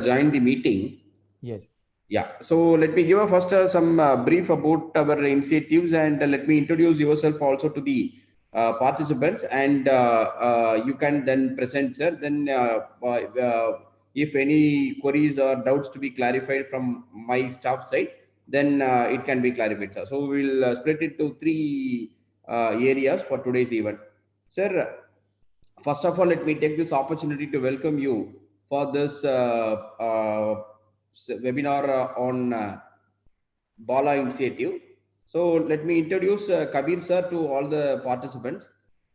join the meeting. Yes. Yeah. So let me give a first some brief about our initiatives, and let me introduce yourself also to the participants, and you can then present, sir. Then, if any queries or doubts to be clarified from my staff side, then it can be clarified, sir. So we'll split it to three areas for today's event, sir. First of all, let me take this opportunity to welcome you for this webinar on Bala initiative. So let me introduce Kabir sir to all the participants.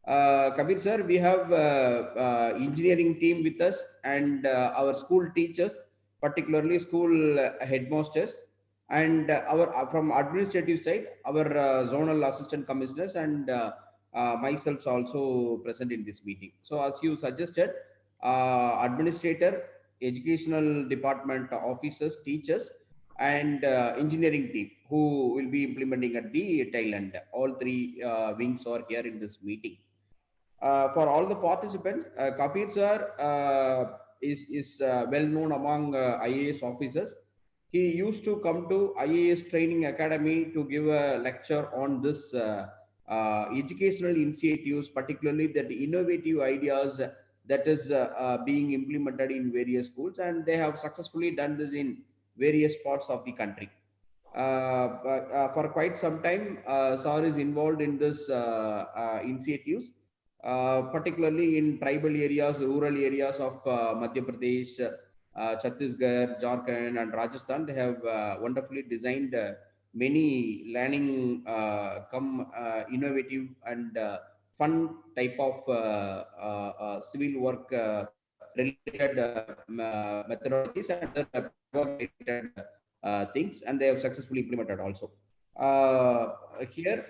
Kabir sir, we have engineering team with us and our school teachers, particularly school headmasters, and our from administrative side, our zonal assistant commissioners and myself also present in this meeting. So as you suggested, administrator, educational department officers, teachers, and engineering team who will be implementing at the tail end. All three wings are here in this meeting. For all the participants, Kapir sir is well known among IAS officers. He used to come to IAS Training Academy to give a lecture on this educational initiatives, particularly that innovative ideas that is being implemented in various schools, and they have successfully done this in various parts of the country. But for quite some time, SAR is involved in this initiatives, particularly in tribal areas, rural areas of Madhya Pradesh, Chhattisgarh, Jharkhand, and Rajasthan. They have wonderfully designed many learning, innovative and fun type of civil work related methodologies and other pedagogy related things, and they have successfully implemented also. Here,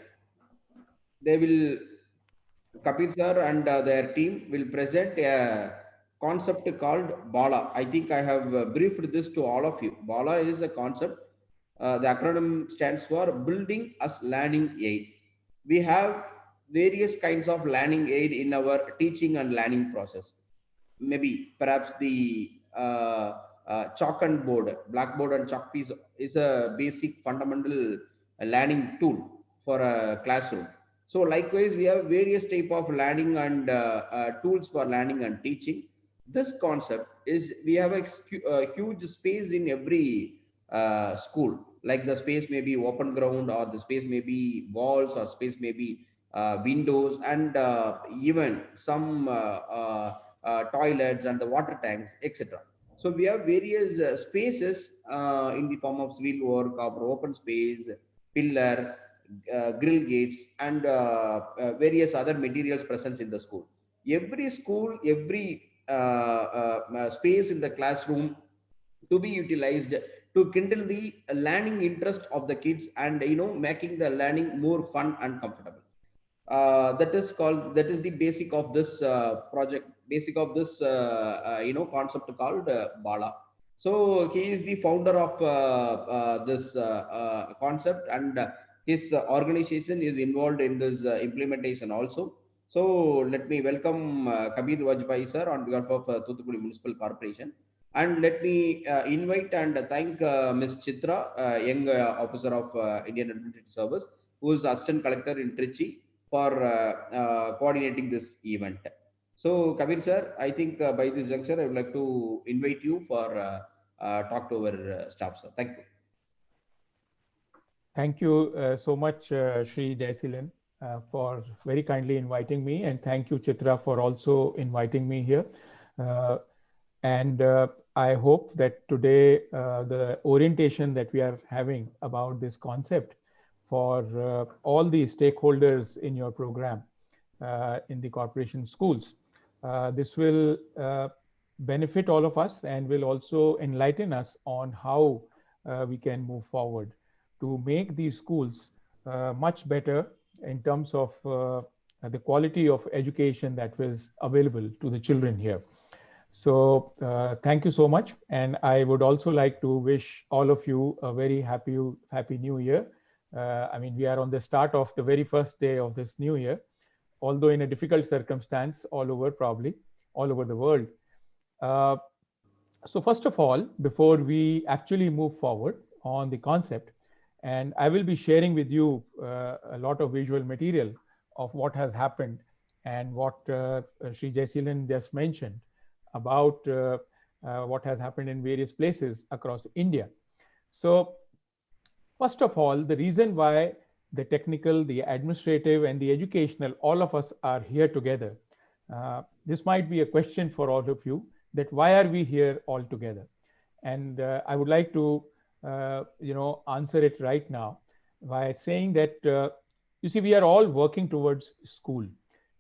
they will Kapil sir and their team will present a concept called Bala. I think I have briefed this to all of you. Bala is a concept. The acronym stands for Building as Learning Aid. We have various kinds of learning aid in our teaching and learning process. Maybe perhaps the chalk and board, blackboard and chalk piece is a basic fundamental learning tool for a classroom. So likewise, we have various type of learning and tools for learning and teaching. This concept is we have a huge space in every school. Like the space may be open ground, or the space may be walls, or space may be windows, and even some toilets and the water tanks, etc. So we have various spaces in the form of civil work or open space, pillar, grill gates, and various other materials present in the school. Every school, every space in the classroom to be utilized to kindle the learning interest of the kids, and making the learning more fun and comfortable. That is the basic of this project, basic of this concept called Bala. So he is the founder of this concept, and his organization is involved in this implementation also. So let me welcome Kabir Vajpayee sir on behalf of Thoothukudi Municipal Corporation, and let me invite and thank Ms. Chitra, young officer of Indian Administrative Service, who is assistant collector in Trichy, for coordinating this event. So, Kabir sir, I think by this juncture, I would like to invite you for talk to our staff, sir. Thank you. Thank you so much, Shri Jaisilan, for very kindly inviting me, and thank you, Chitra, for also inviting me here. And I hope that today the orientation that we are having about this concept for all the stakeholders in your program in the corporation schools, this will benefit all of us and will also enlighten us on how we can move forward to make these schools much better in terms of the quality of education that was available to the children here. So thank you so much. And I would also like to wish all of you a very happy new year. I mean, we are on the start of the very first day of this new year, although in a difficult circumstance all over, probably all over the world. So first of all, before we actually move forward on the concept, and I will be sharing with you a lot of visual material of what has happened and what Sri Jaiseelan just mentioned about what has happened in various places across India. So first of all, the reason why the technical, the administrative, and the educational, all of us are here together. This might be a question for all of you, that why are we here all together? And I would like to, answer it right now by saying that, you see, we are all working towards school,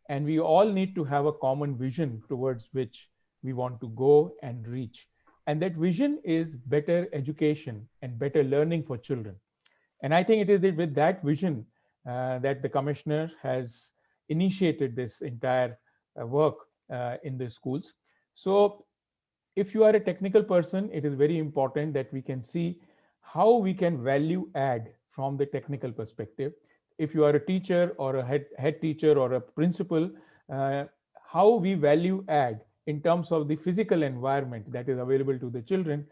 and we all need to have a common vision towards which we want to go and reach. And that vision is better education and better learning for children. And I think it is with that vision that the commissioner has initiated this entire work in the schools. So, if you are a technical person, it is very important that we can see how we can value add from the technical perspective. If you are a teacher or a head teacher or a principal, uh, how we value add in terms of the physical environment that is available to the children.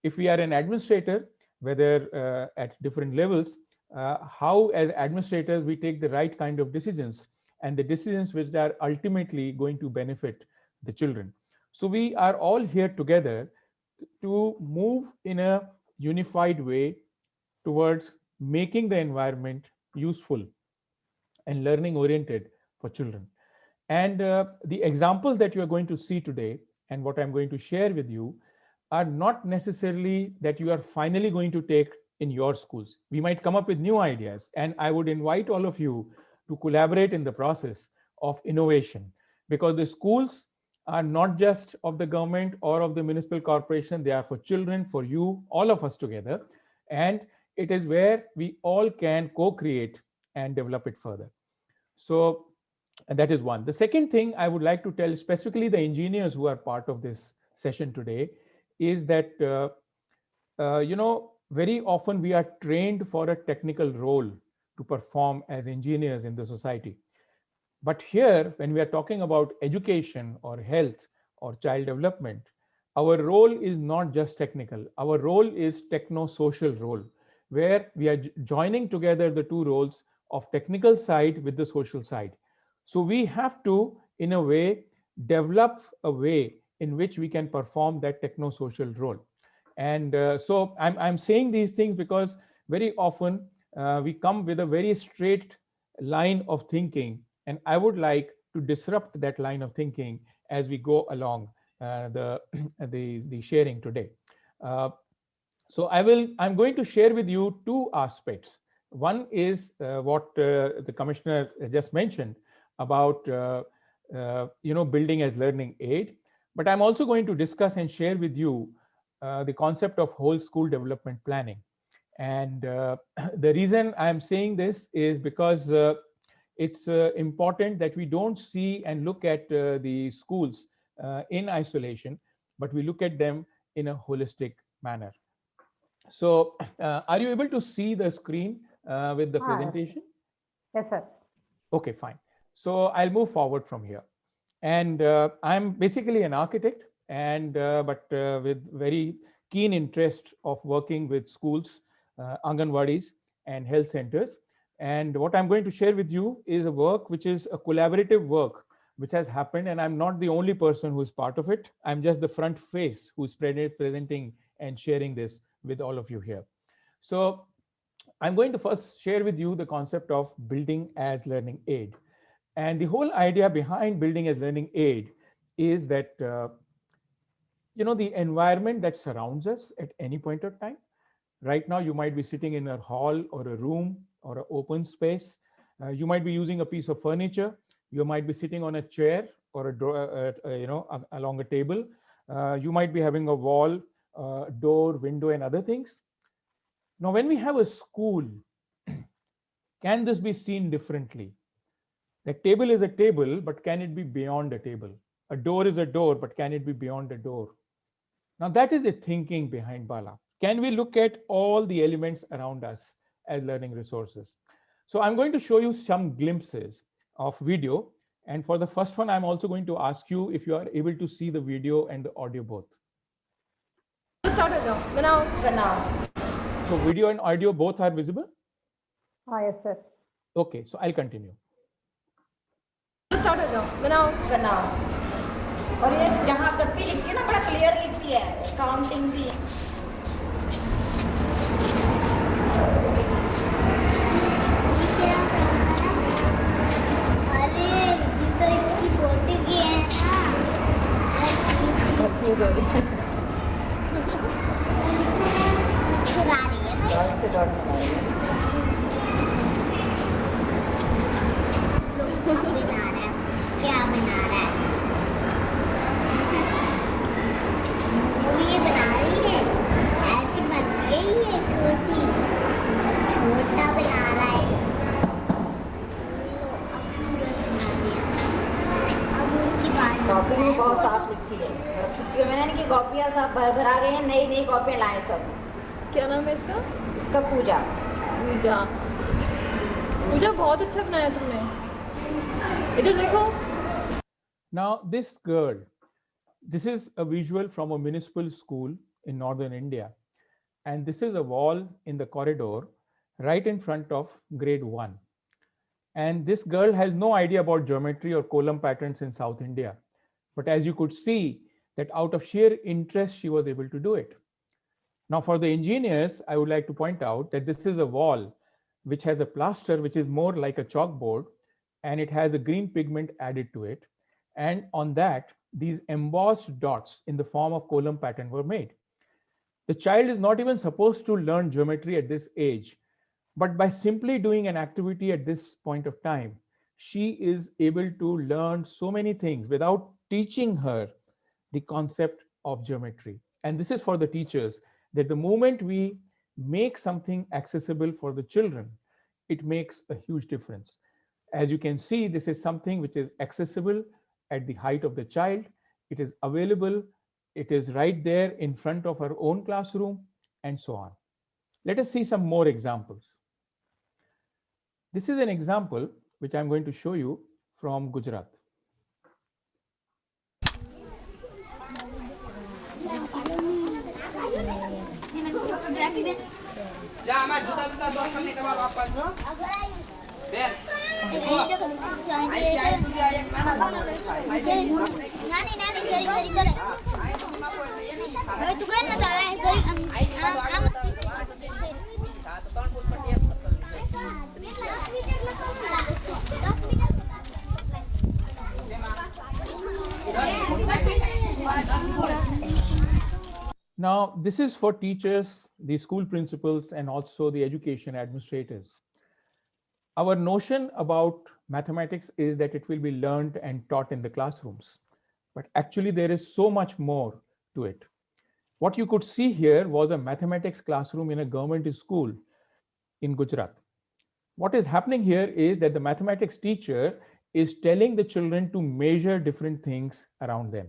If we are an administrator, whether at different levels, how as administrators we take the right kind of decisions, and the decisions which are ultimately going to benefit the children. So we are all here together to move in a unified way towards making the environment useful and learning oriented for children. And the examples that you are going to see today and what I'm going to share with you are not necessarily that you are finally going to take in your schools. We might come up with new ideas, and I would invite all of you to collaborate in the process of innovation, because the schools are not just of the government or of the municipal corporation, they are for children, for you, all of us together. And it is where we all can co create and develop it further. So, and that is one. The second thing I would like to tell, specifically the engineers who are part of this session today, is that very often we are trained for a technical role to perform as engineers in the society. But here, when we are talking about education or health or child development, our role is not just technical. Our role is techno-social role, where we are joining together the two roles of technical side with the social side. So we have to, in a way, develop a way in which we can perform that techno-social role. And so I'm saying these things because very often we come with a very straight line of thinking, and I would like to disrupt that line of thinking as we go along the, the sharing today. Uh, so I'm going to share with you two aspects. One is what the commissioner just mentioned about building as learning aid, but I'm also going to discuss and share with you the concept of whole school development planning. And the reason I'm saying this is because it's important that we don't see and look at the schools in isolation, but we look at them in a holistic manner. So, are you able to see the screen with the presentation? Yes, sir. Okay, fine. So I'll move forward from here. And I'm basically an architect, and but with very keen interest of working with schools, Anganwadis, and health centers. And what I'm going to share with you is a work which is a collaborative work which has happened, and I'm not the only person who is part of it. I'm just the front face who's presenting and sharing this with all of you here. So I'm going to first share with you the concept of building as learning aid. And the whole idea behind building as learning aid is that, the environment that surrounds us at any point of time. Right now, you might be sitting in a hall or a room or an open space. You might be using a piece of furniture. You might be sitting on a chair or along a table. You might be having a wall, door, window, and other things. Now, when we have a school, can this be seen differently? The table is a table, but can it be beyond a table? A door is a door, but can it be beyond a door? Now, that is the thinking behind Bala. Can we look at all the elements around us as learning resources? So I'm going to show you some glimpses of video. And for the first one, I'm also going to ask you if you are able to see the video and the audio both. Start हो जाओ, बनाओ बनाओ. So video and audio both are visible? Yes, sir. Okay, so I'll continue. Start हो जाओ, बनाओ बनाओ. और ये जहाँ जब भी लिखती है ना बड़ा क्लियर लिखती है, काउंटिंग भी. कंफ्यूज हो रही है. डॉट से डॉट बना रही है. क्या बना रहा है? वो ये बना रही है, ऐसी बन गई है छोटी, छोटा बना रहा है. अब उसकी बात कॉपी भी बहुत साफ लिखती है. छुट्टियों में नहीं कि कॉपियाँ सब भरा गई हैं, नई नई कॉपियाँ लाए सब. क्या नाम है इसका? इसका पूजा. पूजा. पूजा बहुत अच्छा बनाया तुमने. इधर देखो. Now this girl, this is a visual from a municipal school in northern India, and this is a wall in the corridor right in front of grade 1. And this girl has no idea about geometry or column patterns in South India, but as you could see that out of sheer interest she was able to do it. Now for the engineers, I would like to point out that this is a wall which has a plaster which is more like a chalkboard, and it has a green pigment added to it. And on that, these embossed dots in the form of column pattern were made. The child is not even supposed to learn geometry at this age, but by simply doing an activity at this point of time, she is able to learn so many things without teaching her the concept of geometry. And this is for the teachers, that the moment we make something accessible for the children, it makes a huge difference. As you can see, this is something which is accessible at the height of the child. It is available. It is right there in front of our own classroom, and so on. Let us see some more examples. This is an example which I'm going to show you from Gujarat. Now, this is for teachers, the school principals, and also the education administrators. Our notion about mathematics is that it will be learned and taught in the classrooms, but actually there is so much more to it. What you could see here was a mathematics classroom in a government school in Gujarat. What is happening here is that the mathematics teacher is telling the children to measure different things around them.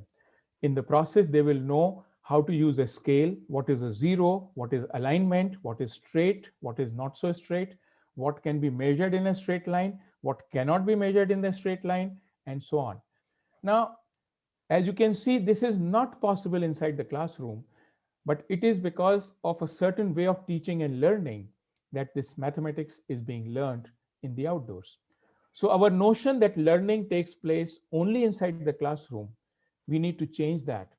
In the process, they will know how to use a scale, what is a zero, what is alignment, what is straight, what is not so straight, what can be measured in a straight line, what cannot be measured in the straight line, and so on. Now, as you can see, this is not possible inside the classroom, but it is because of a certain way of teaching and learning that this mathematics is being learned in the outdoors. So our notion that learning takes place only inside the classroom, we need to change that.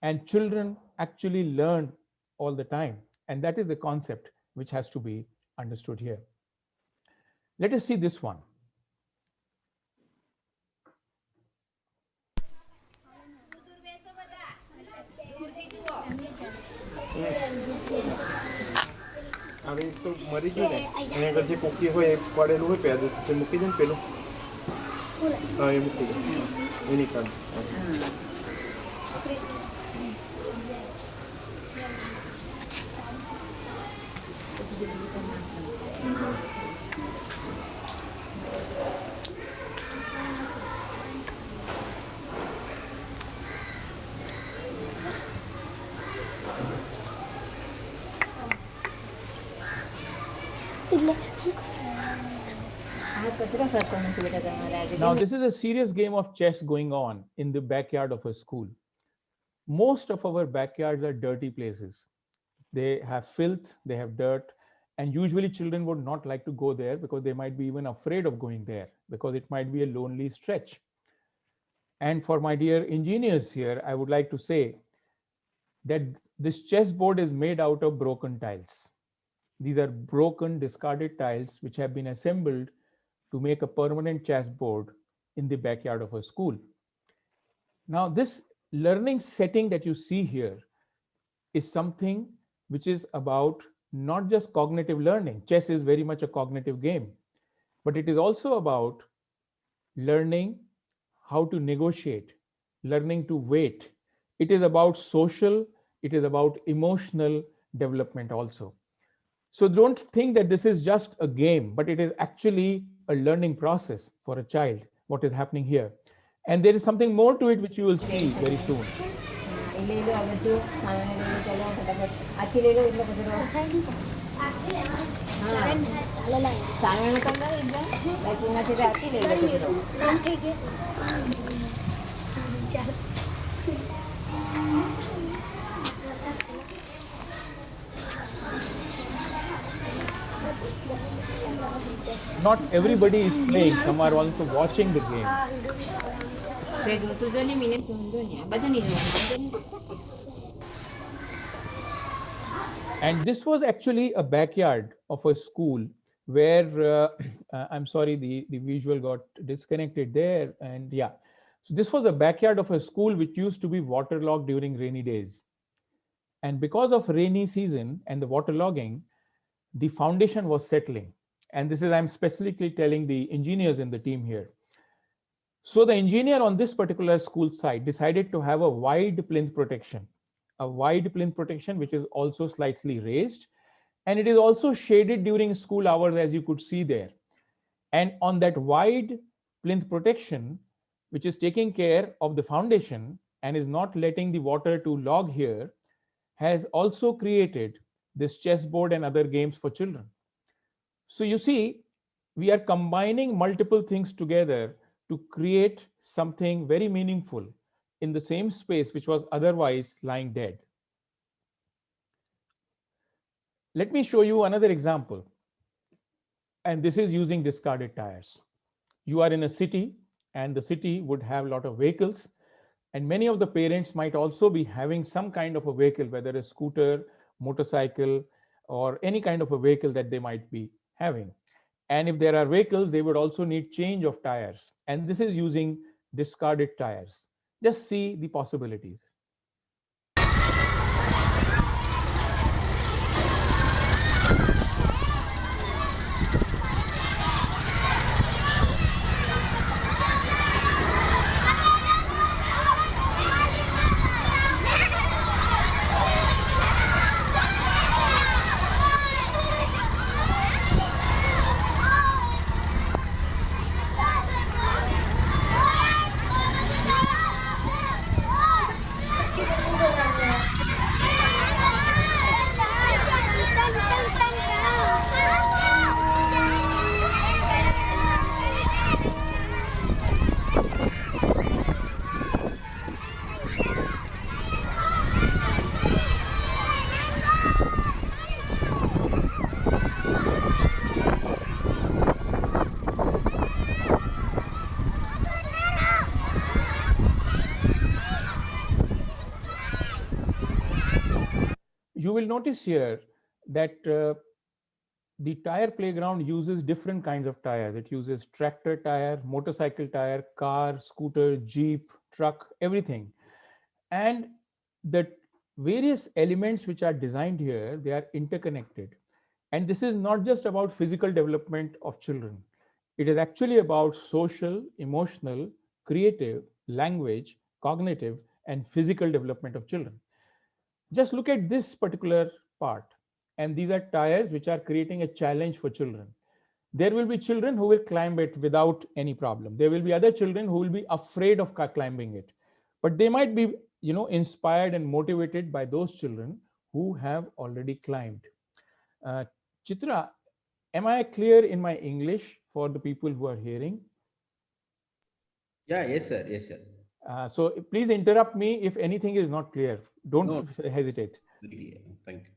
And children actually learn all the time. And that is the concept which has to be understood here. Let us see this one. હવે તો મરી ગયું ને એના આગળ જે કોકી હોય એ પડેલું હોય પેદું તે મૂકી દે ને પેલું હા એ મૂકી દે એ નિકાલ. Now, this is a serious game of chess going on in the backyard of a school. Most of our backyards are dirty places. They have filth, they have dirt, and usually children would not like to go there because they might be even afraid of going there because it might be a lonely stretch. And for my dear engineers here, I would like to say that this chessboard is made out of broken tiles. These are broken, discarded tiles which have been assembled to make a permanent chessboard in the backyard of a school. Now, this learning setting that you see here is something which is about not just cognitive learning. Chess is very much a cognitive game, but it is also about learning how to negotiate, learning to wait. It is about social, it is about emotional development also. So don't think that this is just a game, but it is actually a learning process for a child, what is happening here. And there is something more to it which you will see very soon. Not everybody is playing, some are also watching the game. And this was actually a backyard of a school where, I'm sorry, the visual got disconnected there. And yeah, so this was a backyard of a school which used to be waterlogged during rainy days. And because of rainy season and the waterlogging, the foundation was settling. And this is, I'm specifically telling the engineers in the team here. So the engineer on this particular school site decided to have a wide plinth protection, which is also slightly raised. And it is also shaded during school hours, as you could see there. And on that wide plinth protection, which is taking care of the foundation and is not letting the water to log here, has also created this chessboard and other games for children. So you see, we are combining multiple things together to create something very meaningful in the same space which was otherwise lying dead. Let me show you another example. And this is using discarded tires. You are in a city and the city would have a lot of vehicles, and many of the parents might also be having some kind of a vehicle, whether a scooter, motorcycle, or any kind of a vehicle that they might be having. And if there are vehicles, they would also need change of tires. And this is using discarded tires. Just see the possibilities. You will notice here that the tire playground uses different kinds of tires. It uses tractor tire, motorcycle tire, car, scooter, jeep, truck, everything. And the various elements which are designed here, they are interconnected. And this is not just about physical development of children. It is actually about social, emotional, creative, language, cognitive, and physical development of children. Just look at this particular part. And these are tires which are creating a challenge for children. There will be children who will climb it without any problem. There will be other children who will be afraid of climbing it. But they might be, inspired and motivated by those children who have already climbed. Chitra, am I clear in my English for the people who are hearing? Yeah, yes, sir. Yes, sir. So please interrupt me if anything is not clear. Don't No. hesitate. Very clear. Thank you.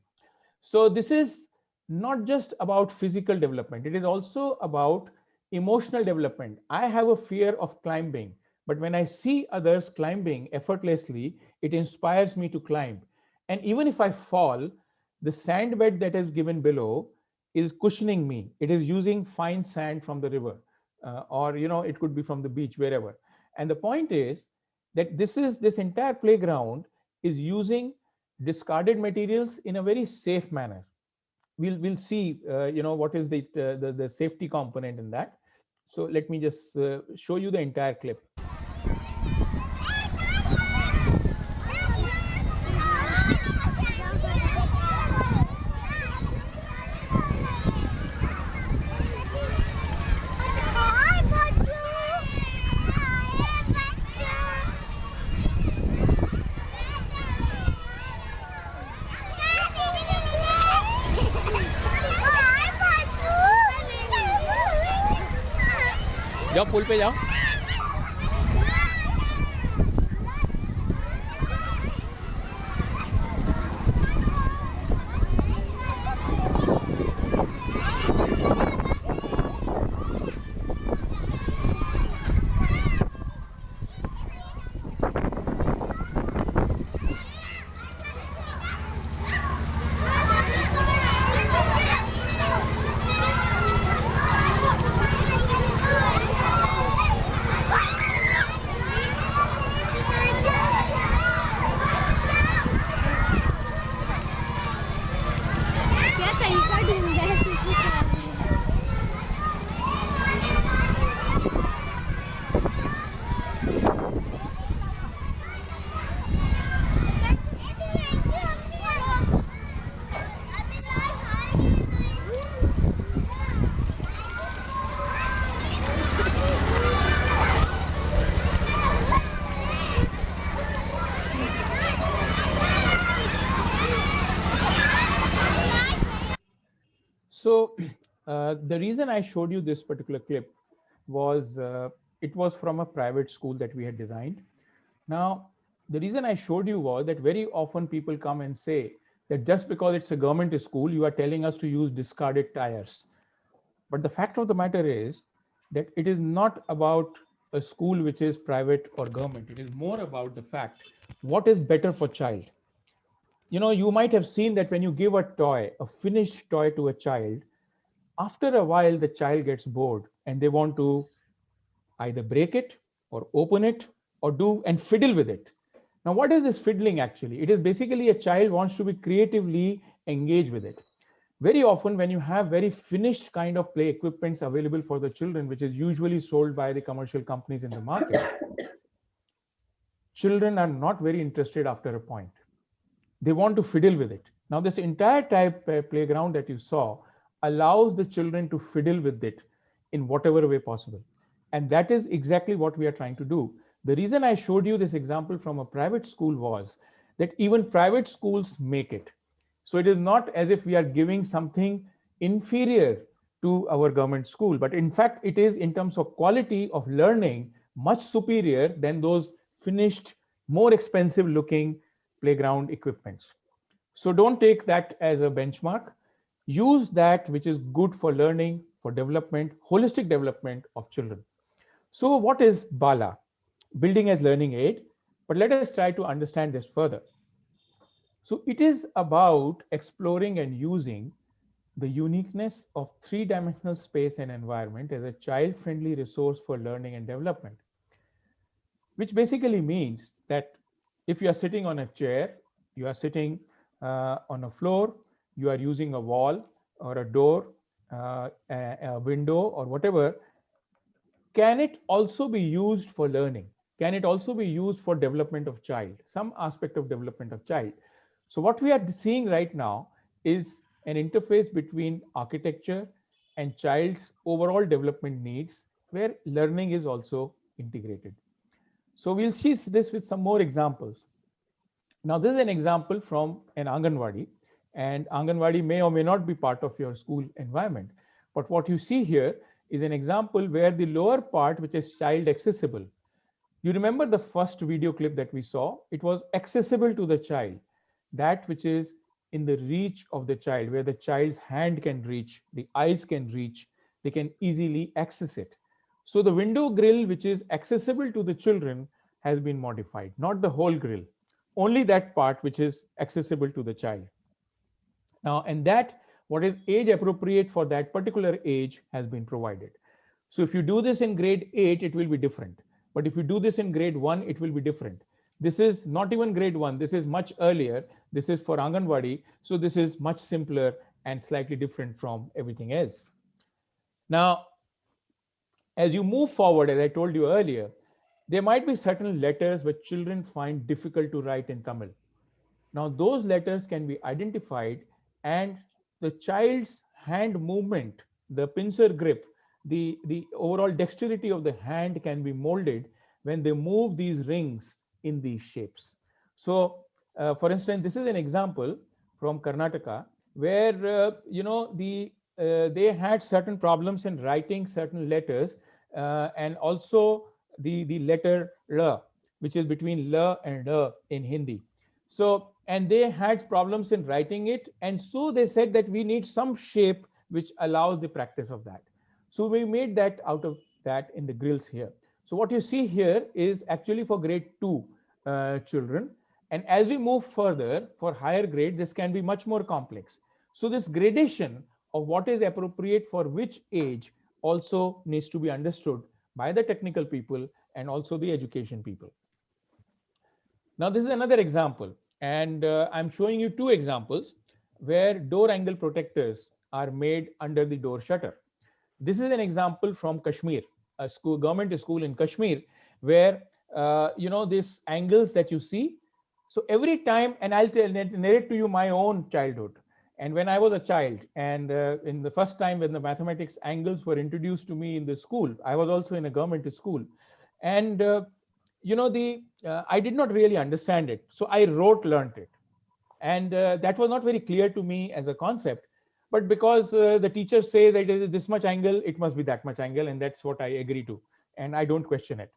So this is not just about physical development. It is also about emotional development. I have a fear of climbing, but when I see others climbing effortlessly, it inspires me to climb. And even if I fall, the sand bed that is given below is cushioning me. It is using fine sand from the river, or it could be from the beach, wherever. And the point is that this entire playground is using discarded materials in a very safe manner. We'll see what is the safety component in that. So let me just show you the entire clip. जाओ पुल पे जाओ. So the reason I showed you this particular clip was it was from a private school that we had designed. Now, the reason I showed you was that very often people come and say that just because it's a government school, you are telling us to use discarded tires. But the fact of the matter is that it is not about a school which is private or government. It is more about the fact what is better for child. You might have seen that when you give a toy, a finished toy to a child, after a while the child gets bored and they want to either break it or open it or do and fiddle with it. Now, what is this fiddling actually? It is basically a child wants to be creatively engaged with it. Very often when you have very finished kind of play equipments available for the children, which is usually sold by the commercial companies in the market, children are not very interested after a point. They want to fiddle with it. Now, this entire type playground that you saw allows the children to fiddle with it in whatever way possible. And that is exactly what we are trying to do. The reason I showed you this example from a private school was that even private schools make it. So it is not as if we are giving something inferior to our government school, but in fact, it is in terms of quality of learning much superior than those finished, more expensive looking playground equipments. So don't take that as a benchmark. Use that which is good for learning, for development, holistic development of children. So what is BALA? Building as learning aid. But let us try to understand this further. So it is about exploring and using the uniqueness of three-dimensional space and environment as a child-friendly resource for learning and development, which basically means that if you are sitting on a chair, you are sitting on a floor, you are using a wall or a door, a window or whatever, can it also be used for learning? Can it also be used for development of child, some aspect of development of child? So what we are seeing right now is an interface between architecture and child's overall development needs, where learning is also integrated. So we'll see this with some more examples. Now, this is an example from an Anganwadi, and Anganwadi may or may not be part of your school environment. But what you see here is an example where the lower part, which is child accessible, You remember the first video clip that we saw? It was accessible to the child, that which is in the reach of the child, where the child's hand can reach, the eyes can reach, they can easily access it. So the window grill, which is accessible to the children, has been modified, not the whole grill, only that part which is accessible to the child. Now, and that what is age appropriate for that particular age has been provided. So if you do this in grade 8, it will be different. But if you do this in grade 1, it will be different. This is not even grade 1. This is much earlier. This is for Anganwadi. So this is much simpler and slightly different from everything else. Now, as you move forward, as I told you earlier, there might be certain letters which children find difficult to write in Tamil. Now, those letters can be identified, and the child's hand movement, the pincer grip, the overall dexterity of the hand can be molded when they move these rings in these shapes. So, for instance, this is an example from Karnataka where they had certain problems in writing certain letters, and also the letter L, which is between L and L in Hindi. So, and they had problems in writing it, and so they said that we need some shape which allows the practice of that. So we made that out of that in the grills here. So what you see here is actually for grade 2 children. And as we move further for higher grade, this can be much more complex. So this gradation of what is appropriate for which age also needs to be understood by the technical people and also the education people. Now this is another example, and I'm showing you two examples where door angle protectors are made under the door shutter. This is an example from Kashmir, a school, government school in Kashmir, where these angles that you see. So every time, and I'll narrate to you my own childhood. And when I was a child, and in the first time when the mathematics angles were introduced to me in the school, I was also in a government school, and I did not really understand it. So I learned it, and that was not very clear to me as a concept. But because the teachers say that it is this much angle, it must be that much angle, and that's what I agree to, and I don't question it.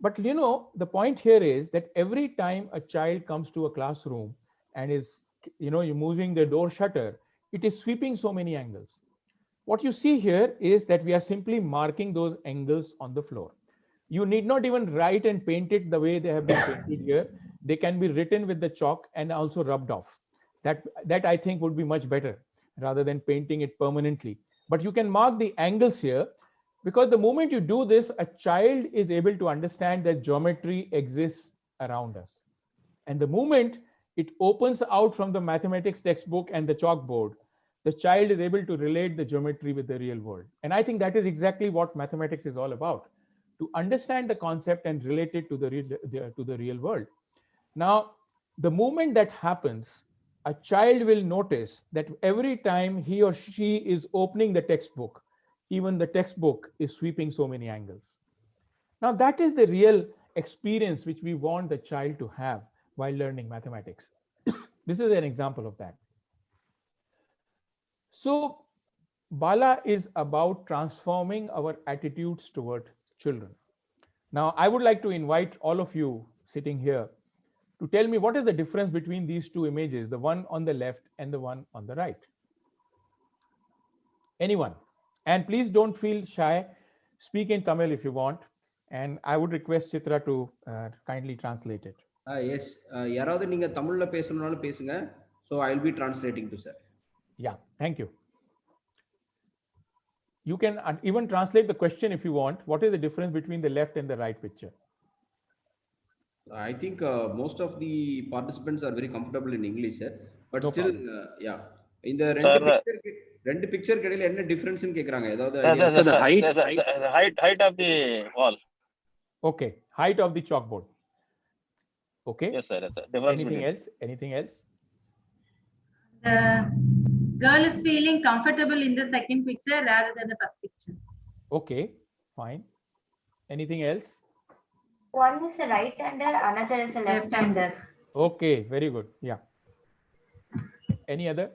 But the point here is that every time a child comes to a classroom and is you're moving the door shutter, it is sweeping so many angles. What you see here is that we are simply marking those angles on the floor. You need not even write and paint it the way they have been painted here. They can be written with the chalk and also rubbed off. That I think would be much better rather than painting it permanently. But you can mark the angles here, because the moment you do this, a child is able to understand that geometry exists around us. And the moment it opens out from the mathematics textbook and the chalkboard, the child is able to relate the geometry with the real world. And I think that is exactly what mathematics is all about, to understand the concept and relate it to the real world. Now, the moment that happens, a child will notice that every time he or she is opening the textbook, even the textbook is sweeping so many angles. Now, that is the real experience which we want the child to have while learning mathematics. This is an example of that. So, Bala is about transforming our attitudes toward children. Now, I would like to invite all of you sitting here to tell me what is the difference between these two images, the one on the left and the one on the right. Anyone? And please don't feel shy. Speak in Tamil if you want. And I would request Chitra to kindly translate it. Yes. யாராவது நீங்க தமிழ்ல பேசணும்னாலும் பேசுங்க. So I'll be translating to sir. Yeah, thank you. You can even translate the question if you want. What is the difference between the left and the right picture? I think most of the participants are very comfortable in English, sir. But No still, problem. in the ரெண்டு picture கடையில என்ன டிஃபரன்ஸ்னு கேக்குறாங்க. ஏதாவது the height of the wall. Okay, height of the chalkboard. Okay. Yes, sir. Anything else? Anything else? The girl is feeling comfortable in the second picture rather than the first picture. Okay, fine. Anything else? One is a right-hander, another is a left-hander. Okay, very good. Yeah. Any other?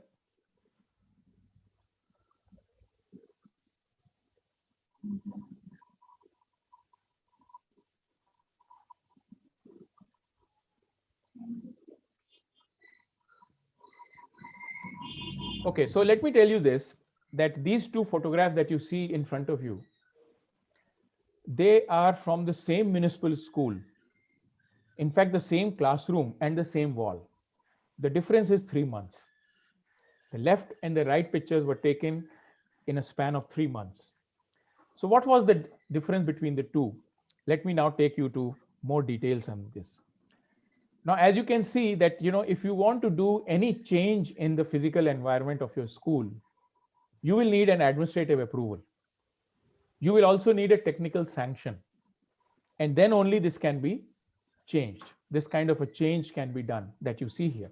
Okay, so let me tell you this, that these two photographs that you see in front of you, they are from the same municipal school. In fact, the same classroom and the same wall. The difference is 3 months. The left and the right pictures were taken in a span of 3 months. So what was the difference between the two? Let me now take you to more details on this. Now, as you can see that, if you want to do any change in the physical environment of your school, you will need an administrative approval. You will also need a technical sanction. And then only this can be changed. This kind of a change can be done that you see here.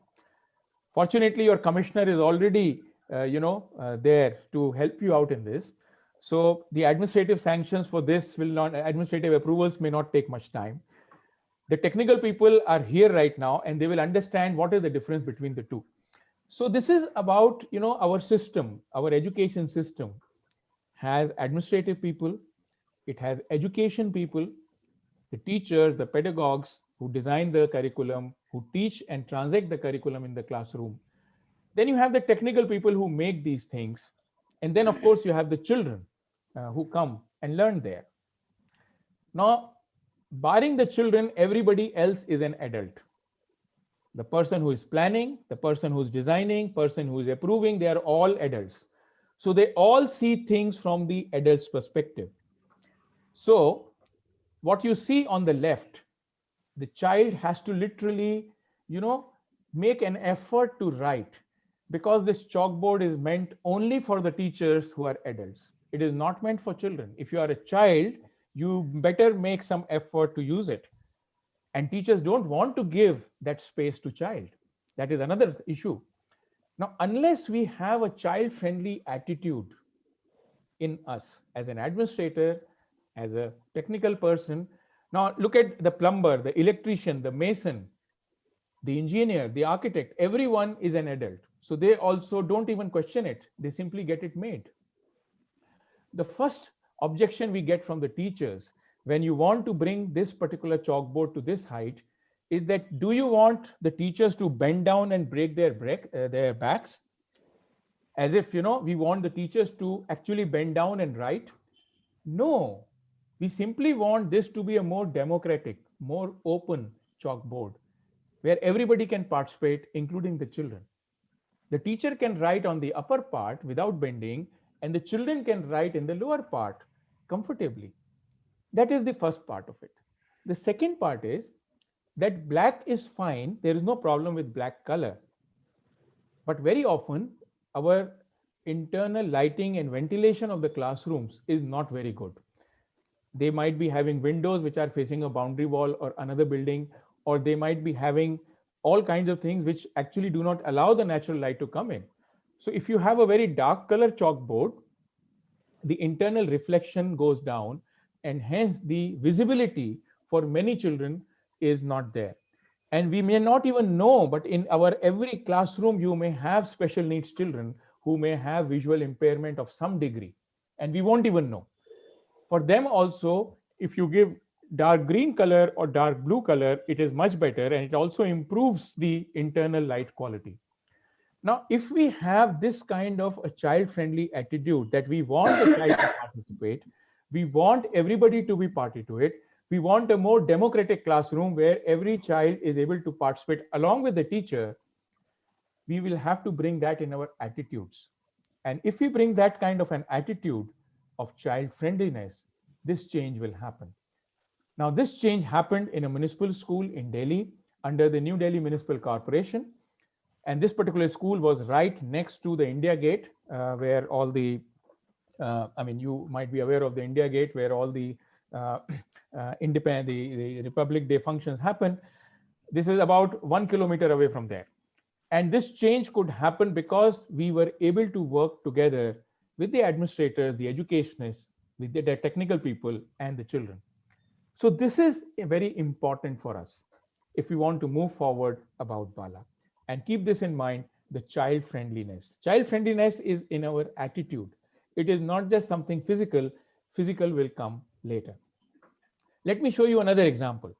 Fortunately, your commissioner is already, there to help you out in this. So the administrative sanctions for this administrative approvals may not take much time. The technical people are here right now and they will understand what is the difference between the two. So this is about, our system, our education system has administrative people, it has education people, the teachers, the pedagogues who design the curriculum, who teach and translate the curriculum in the classroom. Then you have the technical people who make these things. And then, of course, you have the children who come and learn there. Now, barring the children, everybody else is an adult. The person who is planning, the person who is designing, person who is approving, they are all adults. So they all see things from the adult's perspective. So what you see on the left, the child has to literally, make an effort to write, because this chalkboard is meant only for the teachers who are adults. It is not meant for children. If you are a child, you better make some effort to use it. And teachers don't want to give that space to child. That is another issue. Now, unless we have a child-friendly attitude in us as an administrator, as a technical person. Now look at the plumber, the electrician, the mason, the engineer, the architect, everyone is an adult. So they also don't even question it. They simply get it made. The first objection we get from the teachers when you want to bring this particular chalkboard to this height is that, do you want the teachers to bend down and break their backs? As if, we want the teachers to actually bend down and write. No, we simply want this to be a more democratic, more open chalkboard where everybody can participate, including the children. The teacher can write on the upper part without bending, and the children can write in the lower part comfortably. That is the first part of it. The second part is that black is fine. There is no problem with black color. But very often, our internal lighting and ventilation of the classrooms is not very good. They might be having windows which are facing a boundary wall or another building, or they might be having all kinds of things which actually do not allow the natural light to come in. So if you have a very dark color chalkboard, the internal reflection goes down, and hence the visibility for many children is not there. And we may not even know, but in our every classroom, you may have special needs children who may have visual impairment of some degree, and we won't even know. For them also, if you give dark green color or dark blue color, it is much better, and it also improves the internal light quality. Now, if we have this kind of a child-friendly attitude that we want the child to participate, we want everybody to be party to it, we want a more democratic classroom where every child is able to participate along with the teacher, we will have to bring that in our attitudes. And if we bring that kind of an attitude of child friendliness, this change will happen. Now, this change happened in a municipal school in Delhi under the New Delhi Municipal Corporation. And this particular school was right next to the India Gate, where all the, you might be aware of the India Gate, where all the the Republic Day functions happen. This is about 1 kilometer away from there. And this change could happen because we were able to work together with the administrators, the educationists, with the technical people and the children. So this is very important for us if we want to move forward about Bala. And keep this in mind, the child friendliness. Child friendliness is in our attitude. It is not just something physical. Physical will come later. Let me show you another example.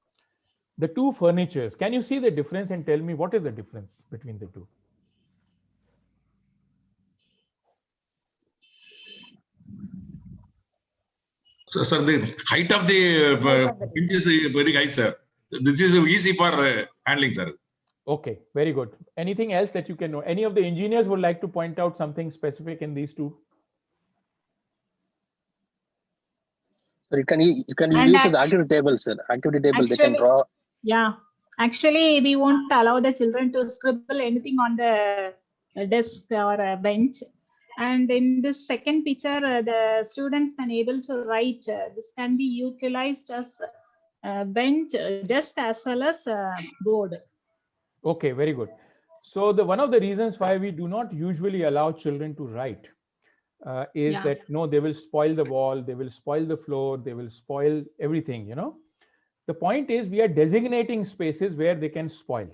The two furnitures. Can you see the difference and tell me what is the difference between the two? Sir, the height of the bench is very high, sir. This is easy for handling, sir. Okay, very good. Anything else that you can know? Any of the engineers would like to point out something specific in these two? So you can use as activity table, sir. Activity table, they can draw. Yeah, actually, we won't allow the children to scribble anything on the desk or a bench. And in this second picture, the students can able to write. This can be utilized as bench, desk as well as board. Okay, very good. So one of the reasons why we do not usually allow children to write is that no, they will spoil the wall, they will spoil the floor, they will spoil everything, you know. The point is we are designating spaces where they can spoil.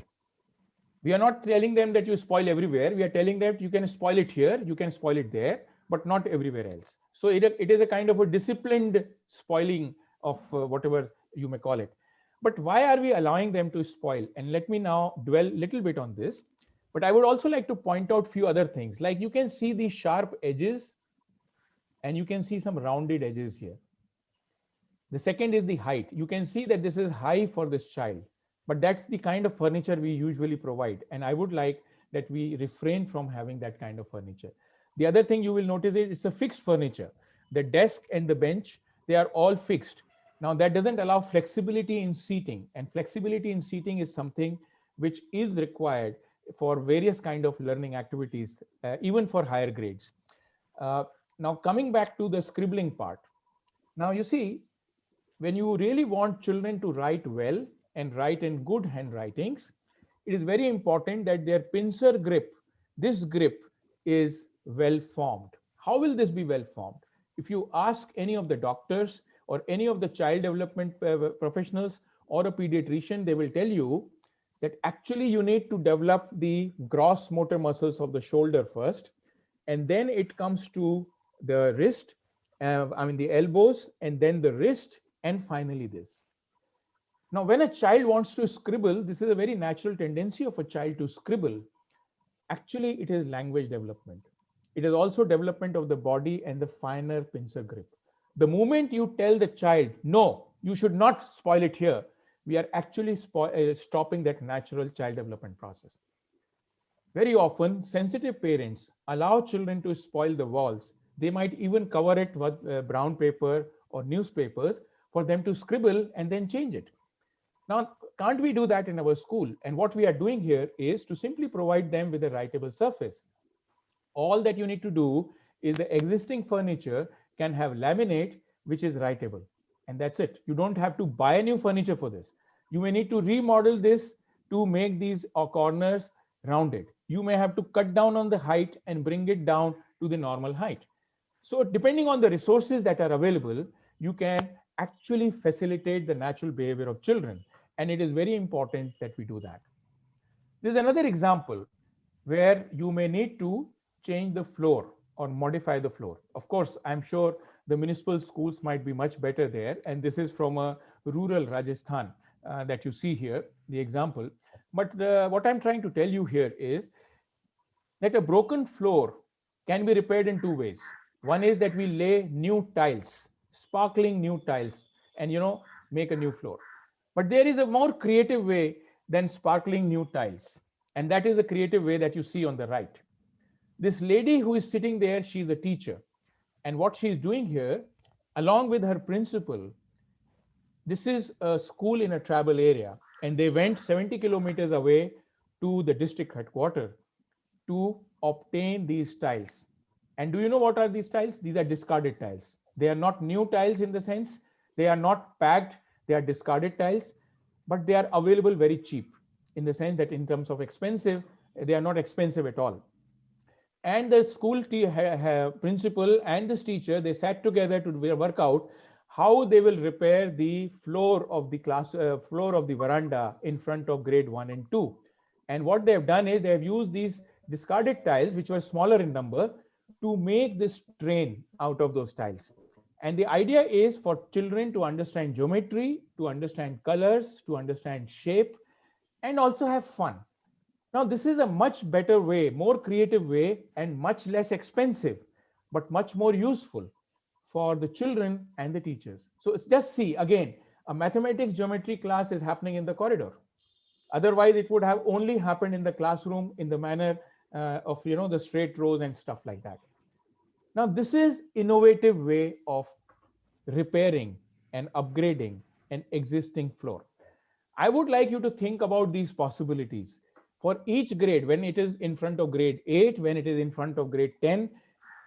We are not telling them that you spoil everywhere. We are telling them you can spoil it here, you can spoil it there, but not everywhere else. So it is a kind of a disciplined spoiling of whatever you may call it. But why are we allowing them to spoil? And let me now dwell a little bit on this. But I would also like to point out a few other things. Like you can see these sharp edges and you can see some rounded edges here. The second is the height. You can see that this is high for this child, but that's the kind of furniture we usually provide. And I would like that we refrain from having that kind of furniture. The other thing you will notice is it's a fixed furniture. The desk and the bench, they are all fixed. Now that doesn't allow flexibility in seating, and flexibility in seating is something which is required for various kind of learning activities, even for higher grades. Now coming back to the scribbling part. Now you see, when you really want children to write well and write in good handwritings, it is very important that their pincer grip, this grip is well formed. How will this be well formed? If you ask any of the doctors or any of the child development professionals or a pediatrician, they will tell you that actually you need to develop the gross motor muscles of the shoulder first, and then it comes to the wrist, the elbows, and then the wrist, and finally this. Now, when a child wants to scribble, this is a very natural tendency of a child to scribble. Actually, it is language development. It is also development of the body and the finer pincer grip. The moment you tell the child, no, you should not spoil it here, we are actually stopping that natural child development process. Very often, sensitive parents allow children to spoil the walls. They might even cover it with brown paper or newspapers for them to scribble and then change it. Now, can't we do that in our school? And what we are doing here is to simply provide them with a writable surface. All that you need to do is the existing furniture can have laminate, which is writable. And that's it. You don't have to buy new furniture for this. You may need to remodel this to make these corners rounded. You may have to cut down on the height and bring it down to the normal height. So depending on the resources that are available, you can actually facilitate the natural behavior of children. And it is very important that we do that. There's another example where you may need to change the floor or modify the floor. Of course, I'm sure the municipal schools might be much better there. And this is from a rural Rajasthan that you see here, the example. But what I'm trying to tell you here is that a broken floor can be repaired in two ways. One is that we lay new tiles, sparkling new tiles, and make a new floor. But there is a more creative way than sparkling new tiles. And that is the creative way that you see on the right. This lady who is sitting there, she's a teacher. And what she's doing here, along with her principal, this is a school in a tribal area. And they went 70 kilometers away to the district headquarters to obtain these tiles. And do you know what are these tiles? These are discarded tiles. They are not new tiles in the sense, they are not packed, they are discarded tiles, but they are available very cheap in the sense that in terms of expensive, they are not expensive at all. And the school principal and this teacher, they sat together to work out how they will repair the floor of the class, floor of the veranda in front of grade 1 and 2. And what they have done is they have used these discarded tiles, which were smaller in number, to make this train out of those tiles. And the idea is for children to understand geometry, to understand colors, to understand shape, and also have fun. Now, this is a much better way, more creative way, and much less expensive, but much more useful for the children and the teachers. So it's just see, again, a mathematics geometry class is happening in the corridor. Otherwise, it would have only happened in the classroom in the manner of, the straight rows and stuff like that. Now, this is innovative way of repairing and upgrading an existing floor. I would like you to think about these possibilities. For each grade, when it is in front of grade 8, when it is in front of grade 10,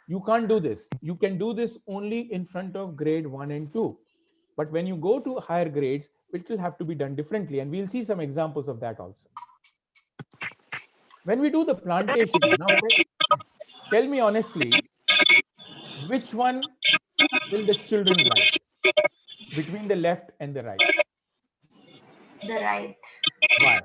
you can't do this. You can do this only in front of grade 1 and 2. But when you go to higher grades, it will have to be done differently. And we'll see some examples of that also. When we do the plantation, now tell me honestly, which one will the children like between the left and the right? The right. Why?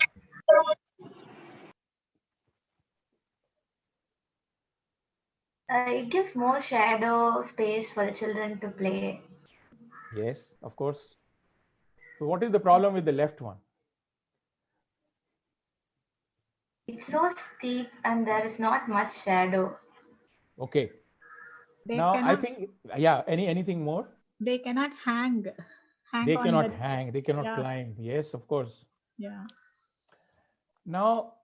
It gives more shadow space for the children to play. Yes, of course. So what is the problem with the left one? It's so steep and there is not much shadow. Okay. They Now cannot, I think, yeah, anything more? they cannot hang They on cannot the, hang, they cannot yeah. climb. Yes, of course. Yeah. Now,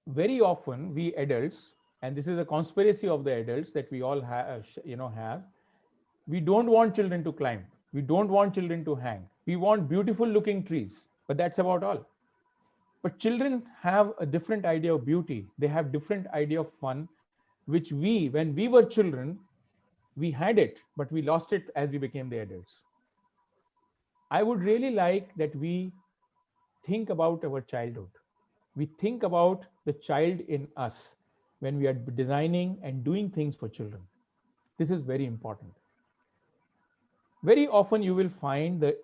very often we adults, and this is a conspiracy of the adults that we all have, we don't want children to climb. We don't want children to hang. We want beautiful looking trees, but that's about all. But children have a different idea of beauty. They have different idea of fun, which we, when we were children, we had it, but we lost it as we became the adults. I would really like that we think about our childhood. We think about the child in us when we are designing and doing things for children. This is very important. Very often you will find the,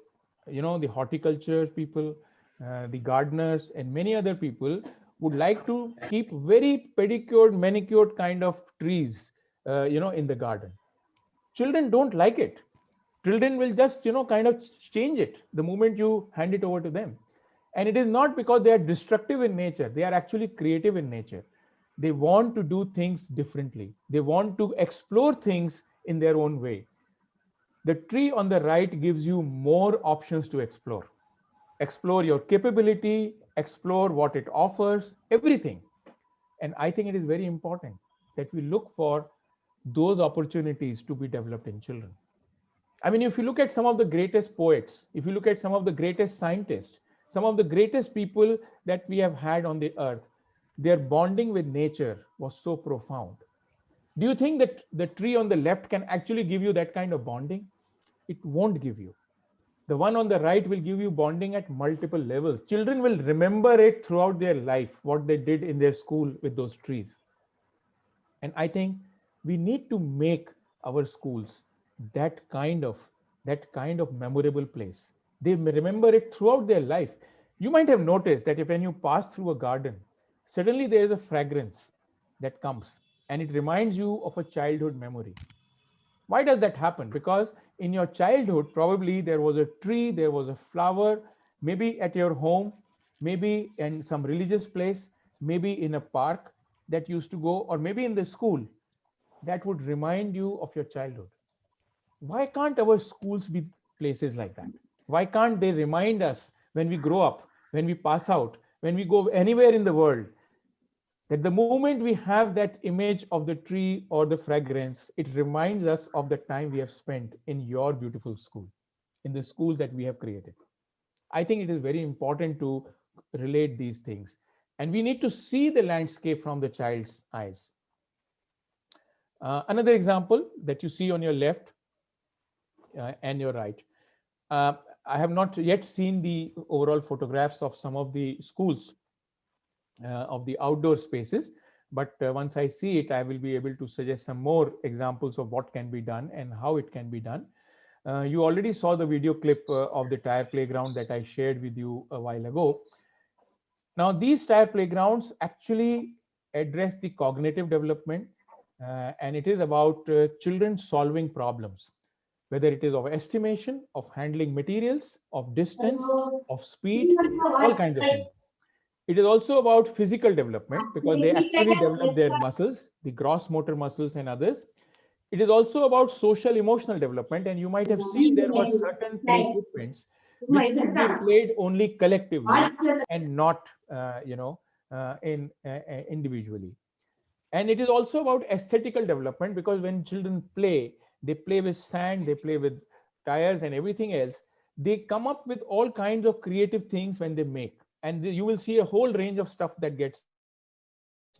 the horticulture people, the gardeners and many other people would like to keep very pedicured, manicured kind of trees, in the garden. Children don't like it. Children will just, kind of change it the moment you hand it over to them. And it is not because they are destructive in nature. They are actually creative in nature. They want to do things differently. They want to explore things in their own way. The tree on the right gives you more options to explore. Explore your capability, explore what it offers, everything. And I think it is very important that we look for those opportunities to be developed in children. I mean, if you look at some of the greatest poets, if you look at some of the greatest scientists, some of the greatest people that we have had on the earth, their bonding with nature was so profound. Do you think that the tree on the left can actually give you that kind of bonding? It won't give you. The one on the right will give you bonding at multiple levels. Children will remember it throughout their life, what they did in their school with those trees. And I think we need to make our schools that kind of memorable place. They may remember it throughout their life. You might have noticed that if when you pass through a garden, suddenly there is a fragrance that comes and it reminds you of a childhood memory. Why does that happen? Because in your childhood, probably there was a tree, there was a flower, maybe at your home, maybe in some religious place, maybe in a park that used to go, or maybe in the school that would remind you of your childhood. Why can't our schools be places like that? Why can't they remind us when we grow up, when we pass out, when we go anywhere in the world, that the moment we have that image of the tree or the fragrance, it reminds us of the time we have spent in your beautiful school, in the school that we have created. I think it is very important to relate these things. And we need to see the landscape from the child's eyes. Another example that you see on your left and your right. I have not yet seen the overall photographs of some of the schools of the outdoor spaces, but once I see it, I will be able to suggest some more examples of what can be done and how it can be done. You already saw the video clip of the tire playground that I shared with you a while ago. Now, these tire playgrounds actually address the cognitive development, and it is about children solving problems, whether it is of estimation, of handling materials, of distance, of speed, all kinds of things. It is also about physical development because they actually develop their muscles, the gross motor muscles and others. It is also about social emotional development, and you might have seen there were certain play equipments which could be played only collectively and not individually. And it is also about aesthetical development, because when children play, they play with sand, they play with tires and everything else. They come up with all kinds of creative things when they make, and you will see a whole range of stuff that gets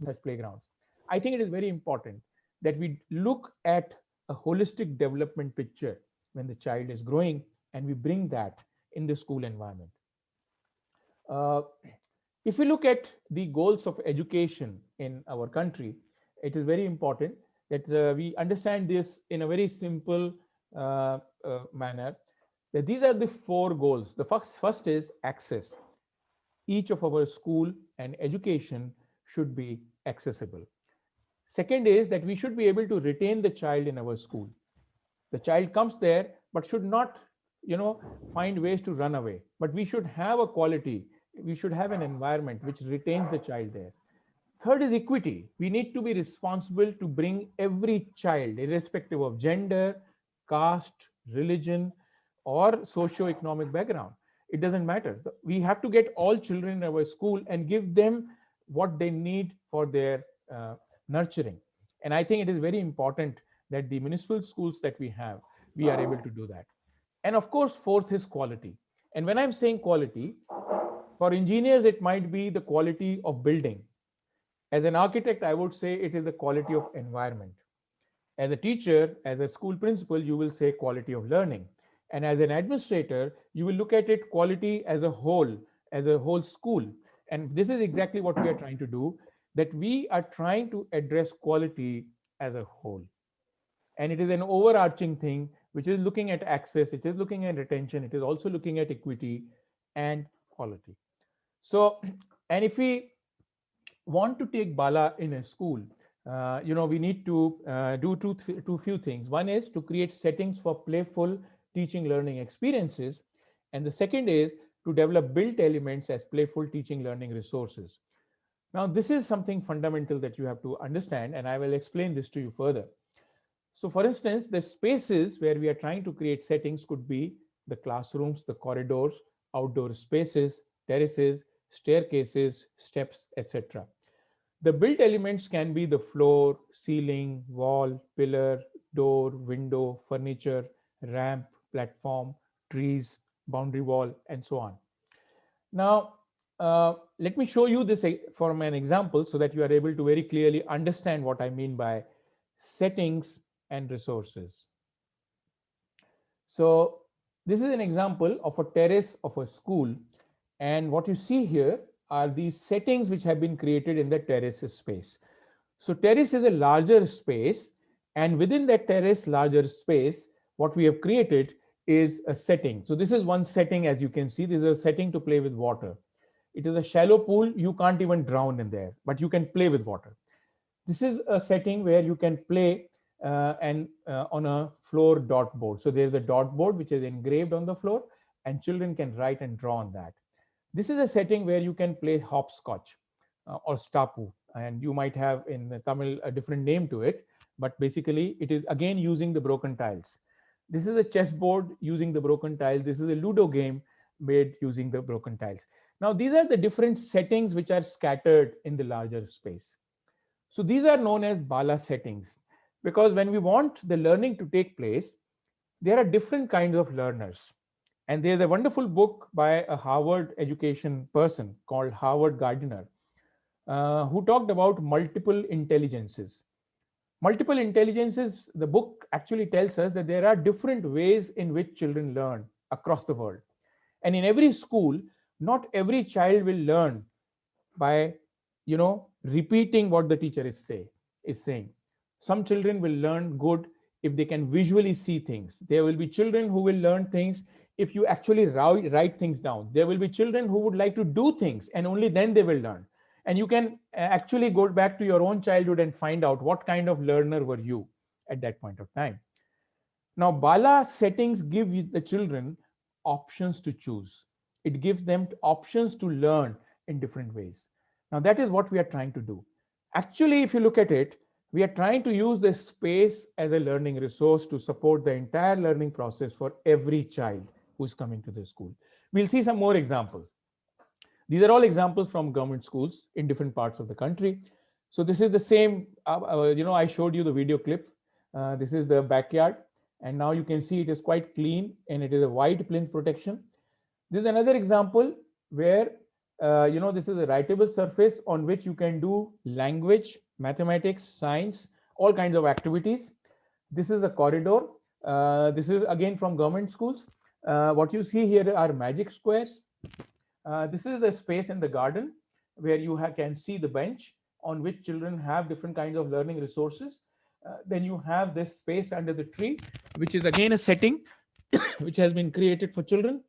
in such playgrounds. I think it is very important that we look at a holistic development picture when the child is growing, and we bring that in the school environment. If we look at the goals of education in our country, it is very important that we understand this in a very simple manner, that these are the 4 goals. The first is access. Each of our school and education should be accessible. Second is that we should be able to retain the child in our school. The child comes there, but should not, find ways to run away. But we should have a quality. We should have an environment which retains the child there. Third is equity. We need to be responsible to bring every child, irrespective of gender, caste, religion, or socio-economic background. It doesn't matter. We have to get all children in our school and give them what they need for their nurturing. And I think it is very important that the municipal schools that we have, we are able to do that. And of course, fourth is quality. And when I'm saying quality, for engineers, it might be the quality of building. As an architect, I would say it is the quality of environment. As a teacher, as a school principal, you will say quality of learning. And as an administrator, you will look at it quality as a whole school. And this is exactly what we are trying to do, that we are trying to address quality as a whole. And it is an overarching thing, which is looking at access, it is looking at retention, it is also looking at equity and quality. So, and if we want to take Bala in a school, we need to do few things. One is to create settings for playful teaching learning experiences. And the second is to develop built elements as playful teaching learning resources. Now, this is something fundamental that you have to understand, and I will explain this to you further. So for instance, the spaces where we are trying to create settings could be the classrooms, the corridors, outdoor spaces, terraces, staircases, steps, etc. The built elements can be the floor, ceiling, wall, pillar, door, window, furniture, ramp, platform, trees, boundary wall, and so on. Now, let me show you this from an example so that you are able to very clearly understand what I mean by settings and resources. So this is an example of a terrace of a school, and what you see here are these settings which have been created in the terrace space. So terrace is a larger space, and within that terrace larger space, what we have created is a setting. So this is one setting, as you can see, this is a setting to play with water. It is a shallow pool, you can't even drown in there, but you can play with water. This is a setting where you can play on a floor dot board. So there's a dot board which is engraved on the floor, and children can write and draw on that. This is a setting where you can play hopscotch or stapu, and you might have in Tamil a different name to it, but basically it is again using the broken tiles. This is a chessboard using the broken tiles. This is a Ludo game made using the broken tiles. Now these are the different settings which are scattered in the larger space. So these are known as Bala settings, because when we want the learning to take place, there are different kinds of learners. And there's a wonderful book by a Harvard education person called Howard Gardner, who talked about multiple intelligences. Multiple intelligences, the book actually tells us that there are different ways in which children learn across the world. And in every school, not every child will learn by, repeating what the teacher is saying. Some children will learn good if they can visually see things. There will be children who will learn things if you actually write things down. There will be children who would like to do things, and only then they will learn. And you can actually go back to your own childhood and find out what kind of learner were you at that point of time. Now, Bala settings give the children options to choose. It gives them options to learn in different ways. Now, that is what we are trying to do. Actually, if you look at it, We are trying to use this space as a learning resource to support the entire learning process for every child who's coming to the school. We'll see some more examples. These are all examples from government schools in different parts of the country. So this is the same, I showed you the video clip. This is the backyard, and now you can see it is quite clean and it is a white plinth protection. This is another example where, this is a writable surface on which you can do language, mathematics, science, all kinds of activities. This is a corridor. This is again from government schools. What you see here are magic squares. This is the space in the garden where you can see the bench on which children have different kinds of learning resources. Then you have this space under the tree, which is again a setting which has been created for children.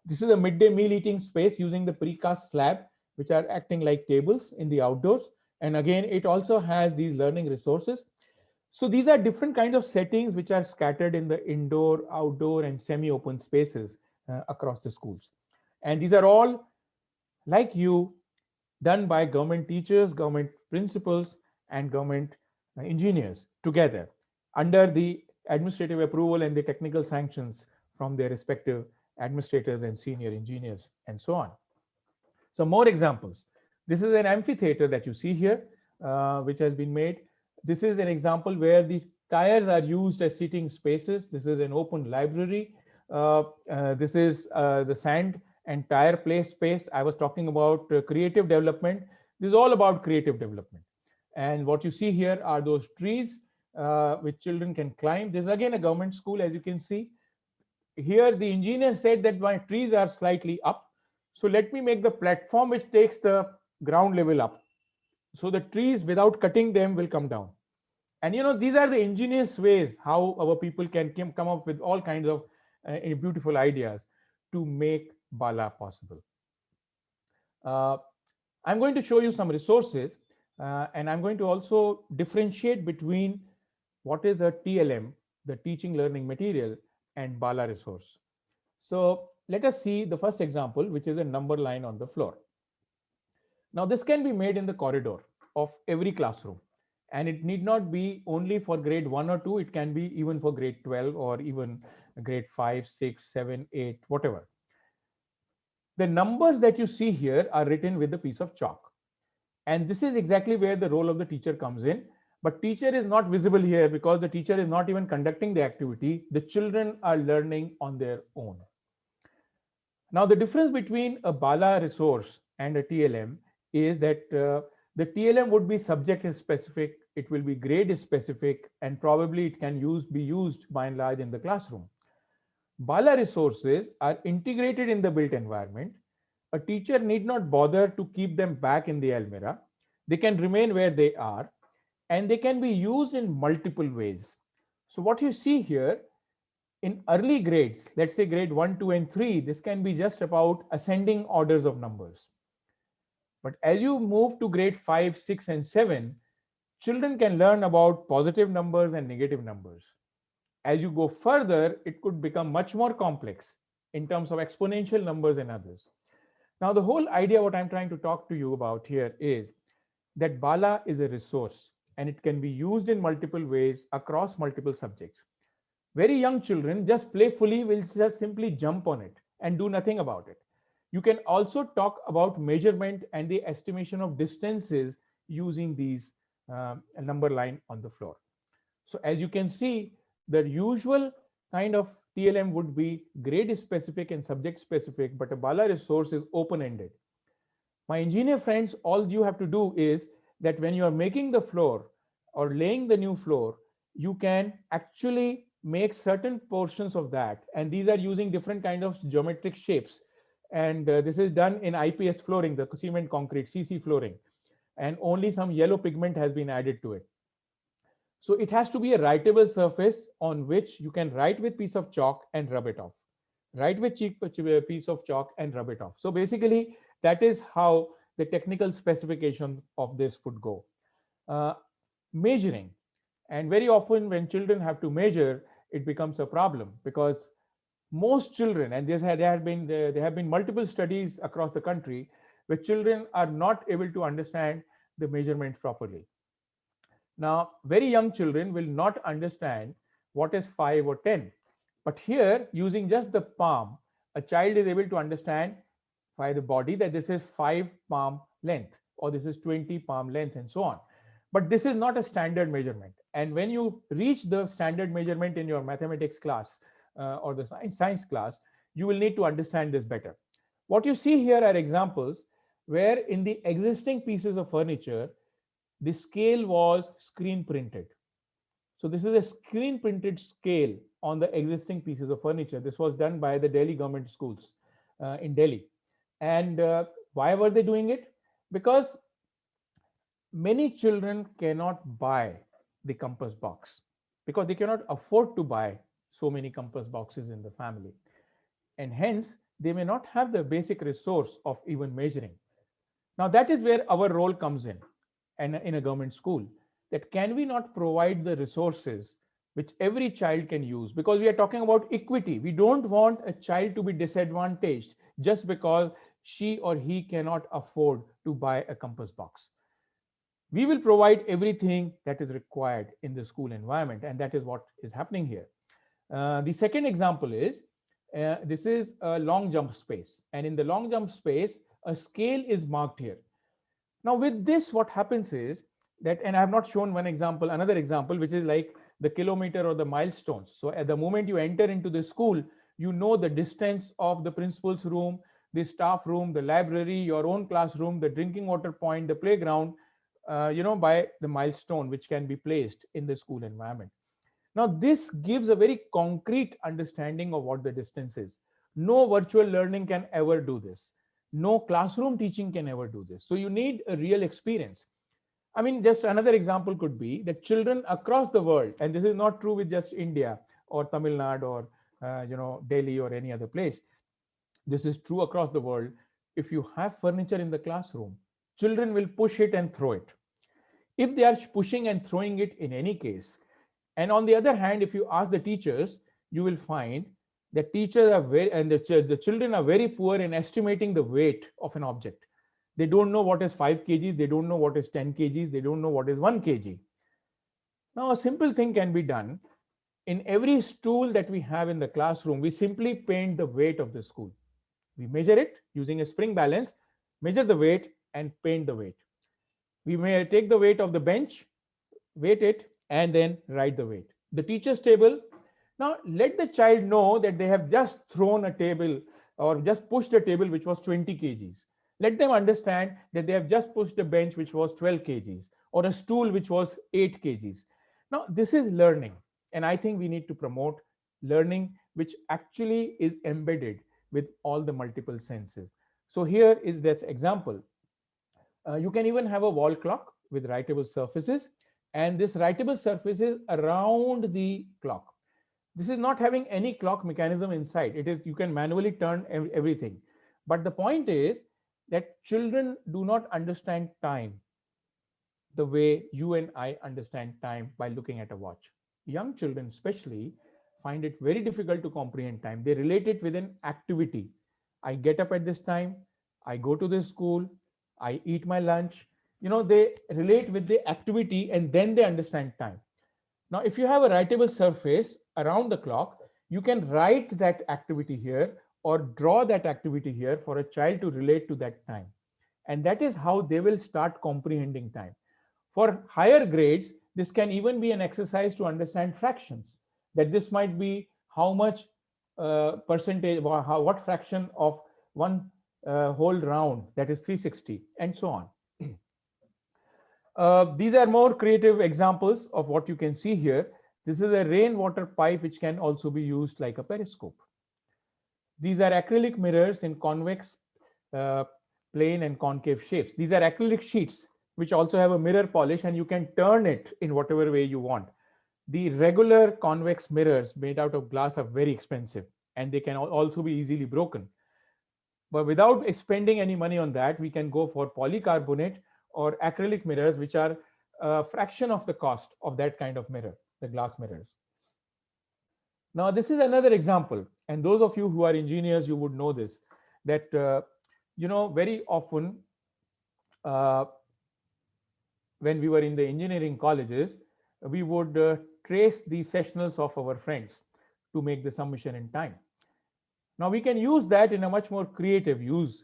This is a midday meal eating space using the precast slab, which are acting like tables in the outdoors. And again, it also has these learning resources. So these are different kinds of settings which are scattered in the indoor, outdoor, and semi-open spaces across the schools. And these are all, like you, done by government teachers, government principals, and government engineers together under the administrative approval and the technical sanctions from their respective administrators and senior engineers and so on. So more examples. This is an amphitheater that you see here, which has been made. This is an example where the tires are used as seating spaces. This is an open library. This is the sand and tire play space. I was talking about creative development. This is all about creative development. And what you see here are those trees which children can climb. This is again a government school, as you can see. Here the engineer said that my trees are slightly up. So let me make the platform which takes the ground level up. So the trees, without cutting them, will come down. And these are the ingenious ways how our people can come up with all kinds of beautiful ideas to make Bala possible. I'm going to show you some resources, and I'm going to also differentiate between what is a TLM, the teaching learning material, and Bala resource. So let us see the first example, which is a number line on the floor. Now this can be made in the corridor of every classroom, and it need not be only for grade 1 or 2, it can be even for grade 12 or even grade 5, 6, 7, 8, whatever. The numbers that you see here are written with a piece of chalk. And this is exactly where the role of the teacher comes in. But teacher is not visible here because the teacher is not even conducting the activity. The children are learning on their own. Now, the difference between a Bala resource and a TLM is that the TLM would be subject specific, it will be grade specific, and probably it can be used by and large in the classroom. Bala resources are integrated in the built environment. A teacher need not bother to keep them back in the Almirah. They can remain where they are, and they can be used in multiple ways. So what you see here in early grades, let's say grade 1, 2, and 3, this can be just about ascending orders of numbers. But as you move to grade 5, 6, and 7, children can learn about positive numbers and negative numbers. As you go further, it could become much more complex in terms of exponential numbers and others. Now, the whole idea, what I'm trying to talk to you about here is that Bala is a resource and it can be used in multiple ways across multiple subjects. Very young children just playfully will just simply jump on it and do nothing about it. You can also talk about measurement and the estimation of distances using these number line on the floor. So as you can see, the usual kind of TLM would be grade specific and subject specific, but a Bala resource is open-ended. My engineer friends, all you have to do is that when you are making the floor or laying the new floor, you can actually make certain portions of that. And these are using different kind of geometric shapes. And this is done in IPS flooring, the cement concrete, CC flooring. And only some yellow pigment has been added to it. So it has to be a writable surface on which you can write with piece of chalk and rub it off. Write with piece of chalk and rub it off. So basically, that is how the technical specification of this would go. Measuring. And very often when children have to measure, it becomes a problem because most children, and there have been multiple studies across the country where children are not able to understand the measurements properly. Now, very young children will not understand what is 5 or 10. But here, using just the palm, a child is able to understand by the body that this is 5 palm length or this is 20 palm length and so on. But this is not a standard measurement. And when you reach the standard measurement in your mathematics class or the science class, you will need to understand this better. What you see here are examples where in the existing pieces of furniture, the scale was screen printed. So this is a screen printed scale on the existing pieces of furniture. This was done by the Delhi government schools in Delhi. And why were they doing it? Because many children cannot buy the compass box because they cannot afford to buy so many compass boxes in the family. And hence, they may not have the basic resource of even measuring. Now, that is where our role comes in, and in a government school, that can we not provide the resources which every child can use? Because we are talking about equity. We don't want a child to be disadvantaged just because she or he cannot afford to buy a compass box. We will provide everything that is required in the school environment, and that is what is happening here. The second example is, this is a long jump space, and in the long jump space, a scale is marked here. Now with this, what happens is that, and I have not shown one example, another example, which is like the kilometer or the milestones. So at the moment you enter into the school, you know the distance of the principal's room, the staff room, the library, your own classroom, the drinking water point, the playground, by the milestone which can be placed in the school environment. Now this gives a very concrete understanding of what the distance is. No virtual learning can ever do this. No classroom teaching can ever do this. So you need a real experience. I mean, just another example could be that children across the world, and this is not true with just India or Tamil Nadu or Delhi or any other place. This is true across the world. If you have furniture in the classroom, children will push it and throw it. If they are pushing and throwing it in any case, and on the other hand, if you ask the teachers, you will find that teachers are the children are very poor in estimating the weight of an object. They don't know what is 5 kgs, they don't know what is 10 kgs, they don't know what is 1 kg. Now, a simple thing can be done. In every stool that we have in the classroom, we simply paint the weight of the stool. We measure it using a spring balance, measure the weight and paint the weight. We may take the weight of the bench, weight it, and then write the weight. The teacher's table, now let the child know that they have just thrown a table or just pushed a table which was 20 kgs. Let them understand that they have just pushed a bench which was 12 kgs or a stool which was 8 kgs. Now this is learning, and I think we need to promote learning which actually is embedded with all the multiple senses. So here is this example. You can even have a wall clock with writable surfaces, and this writable surface is around the clock. This is not having any clock mechanism inside. It is, you can manually turn everything. But the point is that children do not understand time the way you and I understand time by looking at a watch. Young children especially find it very difficult to comprehend time. They relate it with an activity. I get up at this time, I go to the school, I eat my lunch. They relate with the activity and then they understand time. Now, if you have a writable surface around the clock, you can write that activity here or draw that activity here for a child to relate to that time. And that is how they will start comprehending time. For higher grades, this can even be an exercise to understand fractions, that this might be how much percentage, or what fraction of one whole round, that is 360, and so on. These are more creative examples of what you can see here. This is a rainwater pipe which can also be used like a periscope. These are acrylic mirrors in convex, plane and concave shapes. These are acrylic sheets which also have a mirror polish, and you can turn it in whatever way you want. The regular convex mirrors made out of glass are very expensive, and they can also be easily broken. But without spending any money on that, we can go for polycarbonate or acrylic mirrors, which are a fraction of the cost of that kind of mirror, the glass mirrors. Now, this is another example, and those of you who are engineers, you would know this, that very often when we were in the engineering colleges, we would trace the sessionals of our friends to make the submission in time. Now we can use that in a much more creative use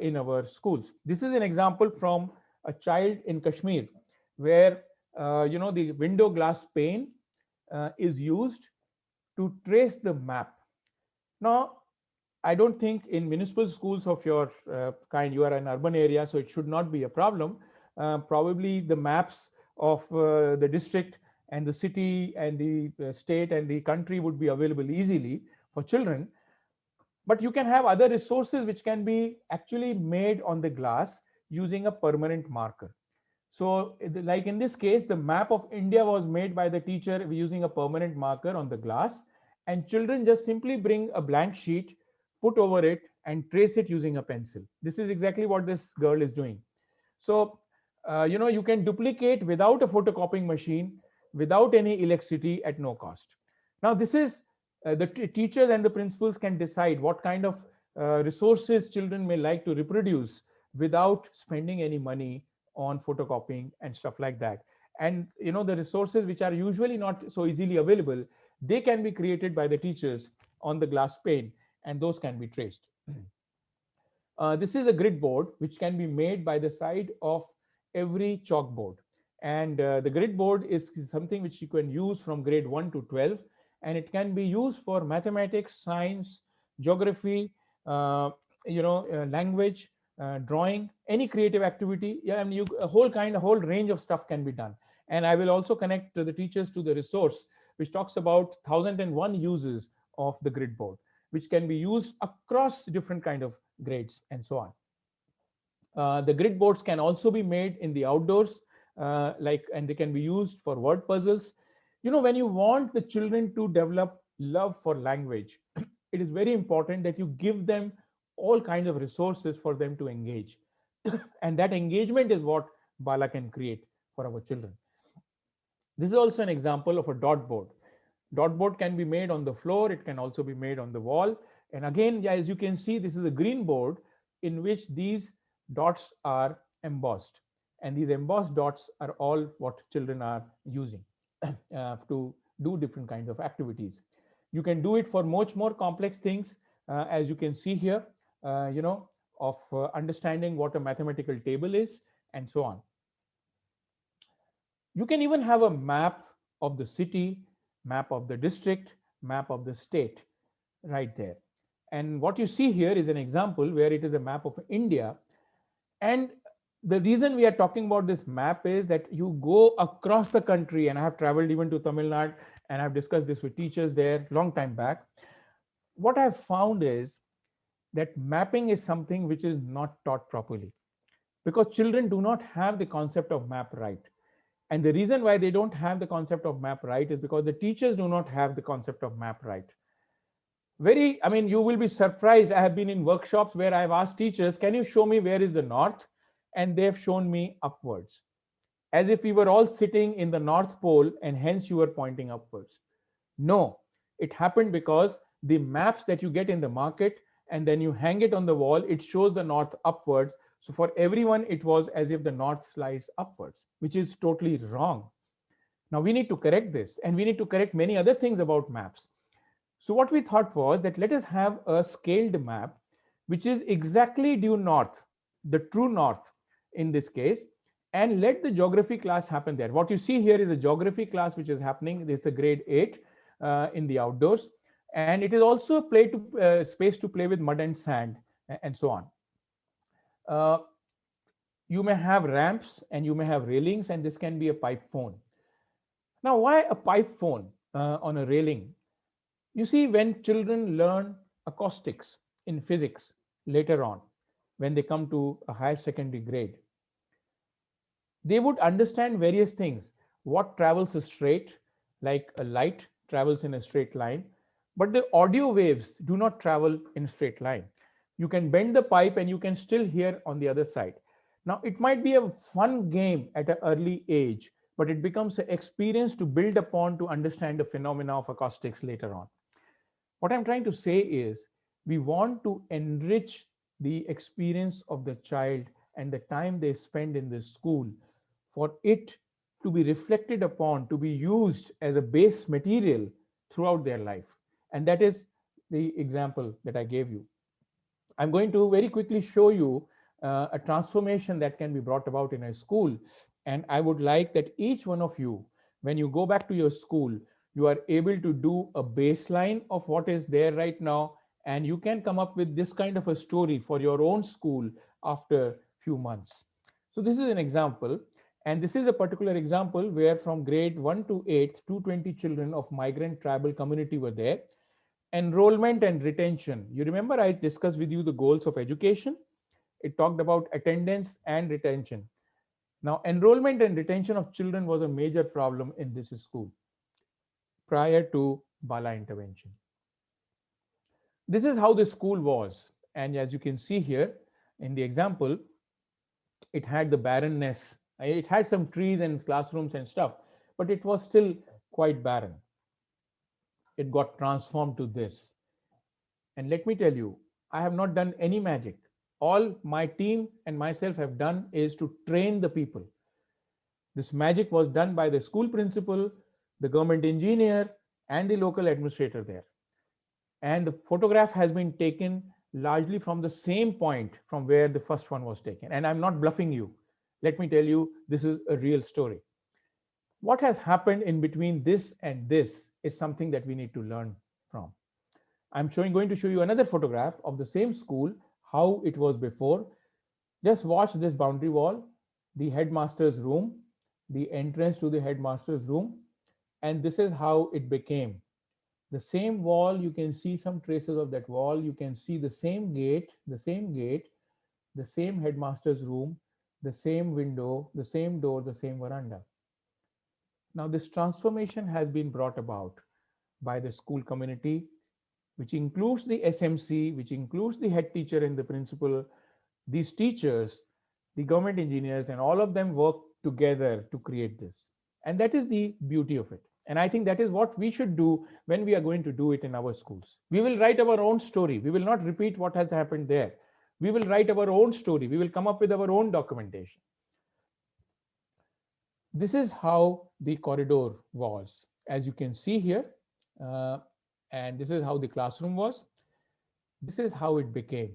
in our schools. This is an example from a child in Kashmir, where the window glass pane is used to trace the map. Now, I don't think in municipal schools of your kind, you are an urban area, so it should not be a problem. Probably the maps of the district and the city and the state and the country would be available easily for children. But you can have other resources which can be actually made on the glass using a permanent marker. So like in this case, the map of India was made by the teacher using a permanent marker on the glass, and children just simply bring a blank sheet, put over it, and trace it using a pencil. This is exactly what this girl is doing. So, you can duplicate without a photocopying machine, without any electricity, at no cost. Now, this is the teachers and the principals can decide what kind of resources children may like to reproduce without spending any money on photocopying and stuff like that. And the resources which are usually not so easily available, they can be created by the teachers on the glass pane, and those can be traced. This is a grid board which can be made by the side of every chalkboard, and the grid board is something which you can use from grade 1 to 12, and it can be used for mathematics, science, geography, language, drawing, any creative activity. Yeah, I mean, a whole range of stuff can be done. And I will also connect the teachers to the resource which talks about 1001 uses of the grid board, which can be used across different kind of grades and so on. The grid boards can also be made in the outdoors, and they can be used for word puzzles. When you want the children to develop love for language, it is very important that you give them all kinds of resources for them to engage. And that engagement is what Bala can create for our children. This is also an example of a dot board. Dot board can be made on the floor. It can also be made on the wall. And again, as you can see, this is a green board in which these dots are embossed. And these embossed dots are all what children are using to do different kinds of activities. You can do it for much more complex things, as you can see here, of understanding what a mathematical table is and so on. You can even have a map of the city, map of the district, map of the state right there. And what you see here is an example where it is a map of India. And the reason we are talking about this map is that you go across the country, and I have traveled even to Tamil Nadu, and I've discussed this with teachers there long time back. What I've found is that mapping is something which is not taught properly, because children do not have the concept of map right. And the reason why they don't have the concept of map right is because the teachers do not have the concept of map right. You will be surprised. I have been in workshops where I've asked teachers, can you show me where is the north? And they've shown me upwards, as if we were all sitting in the North Pole and hence you were pointing upwards. No, it happened because the maps that you get in the market and then you hang it on the wall, it shows the north upwards. So for everyone, it was as if the north lies upwards, which is totally wrong. Now we need to correct this, and we need to correct many other things about maps. So what we thought was that let us have a scaled map, which is exactly due north, the true north in this case, and let the geography class happen there. What you see here is a geography class which is happening. It's a grade 8 in the outdoors, and it is also a space to play with mud and sand and so on. You may have ramps and you may have railings, and this can be a pipe phone. Now, why a pipe phone on a railing? You see, when children learn acoustics in physics later on, when they come to a higher secondary grade, they would understand various things. What travels straight, like a light travels in a straight line, but the audio waves do not travel in a straight line. You can bend the pipe and you can still hear on the other side. Now, it might be a fun game at an early age, but it becomes an experience to build upon to understand the phenomena of acoustics later on. What I'm trying to say is we want to enrich the experience of the child and the time they spend in the school for it to be reflected upon, to be used as a base material throughout their life. And that is the example that I gave you. I'm going to very quickly show you a transformation that can be brought about in a school. And I would like that each one of you, when you go back to your school, you are able to do a baseline of what is there right now, and you can come up with this kind of a story for your own school after few months. So this is an example, and this is a particular example where from grade 1 to 8, 220 children of migrant tribal community were there. Enrollment and retention. You remember I discussed with you the goals of education. It talked about attendance and retention. Now, enrollment and retention of children was a major problem in this school prior to Bala intervention. This is how the school was. And as you can see here in the example, it had the barrenness. It had some trees and classrooms and stuff, but it was still quite barren. It got transformed to this. And let me tell you, I have not done any magic. All my team and myself have done is to train the people. This magic was done by the school principal, the government engineer, and the local administrator there. And the photograph has been taken largely from the same point from where the first one was taken. And I'm not bluffing you. Let me tell you, this is a real story. What has happened in between this and this is something that we need to learn from. I'm going to show you another photograph of the same school, how it was before. Just watch this boundary wall, the headmaster's room, the entrance to the headmaster's room, and this is how it became. The same wall, you can see some traces of that wall. You can see the same gate, the same headmaster's room, the same window, the same door, the same veranda. Now, this transformation has been brought about by the school community, which includes the SMC, which includes the head teacher and the principal, these teachers, the government engineers, and all of them work together to create this. And that is the beauty of it. And I think that is what we should do when we are going to do it in our schools. We will write our own story. We will not repeat what has happened there. We will write our own story. We will come up with our own documentation. This is how the corridor was, as you can see here. And this is how the classroom was. This is how it became.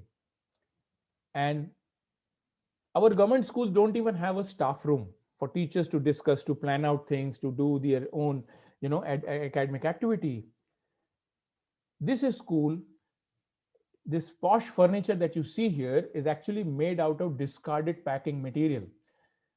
And our government schools don't even have a staff room for teachers to discuss, to plan out things, to do their own, academic activity. This is school. This posh furniture that you see here is actually made out of discarded packing material.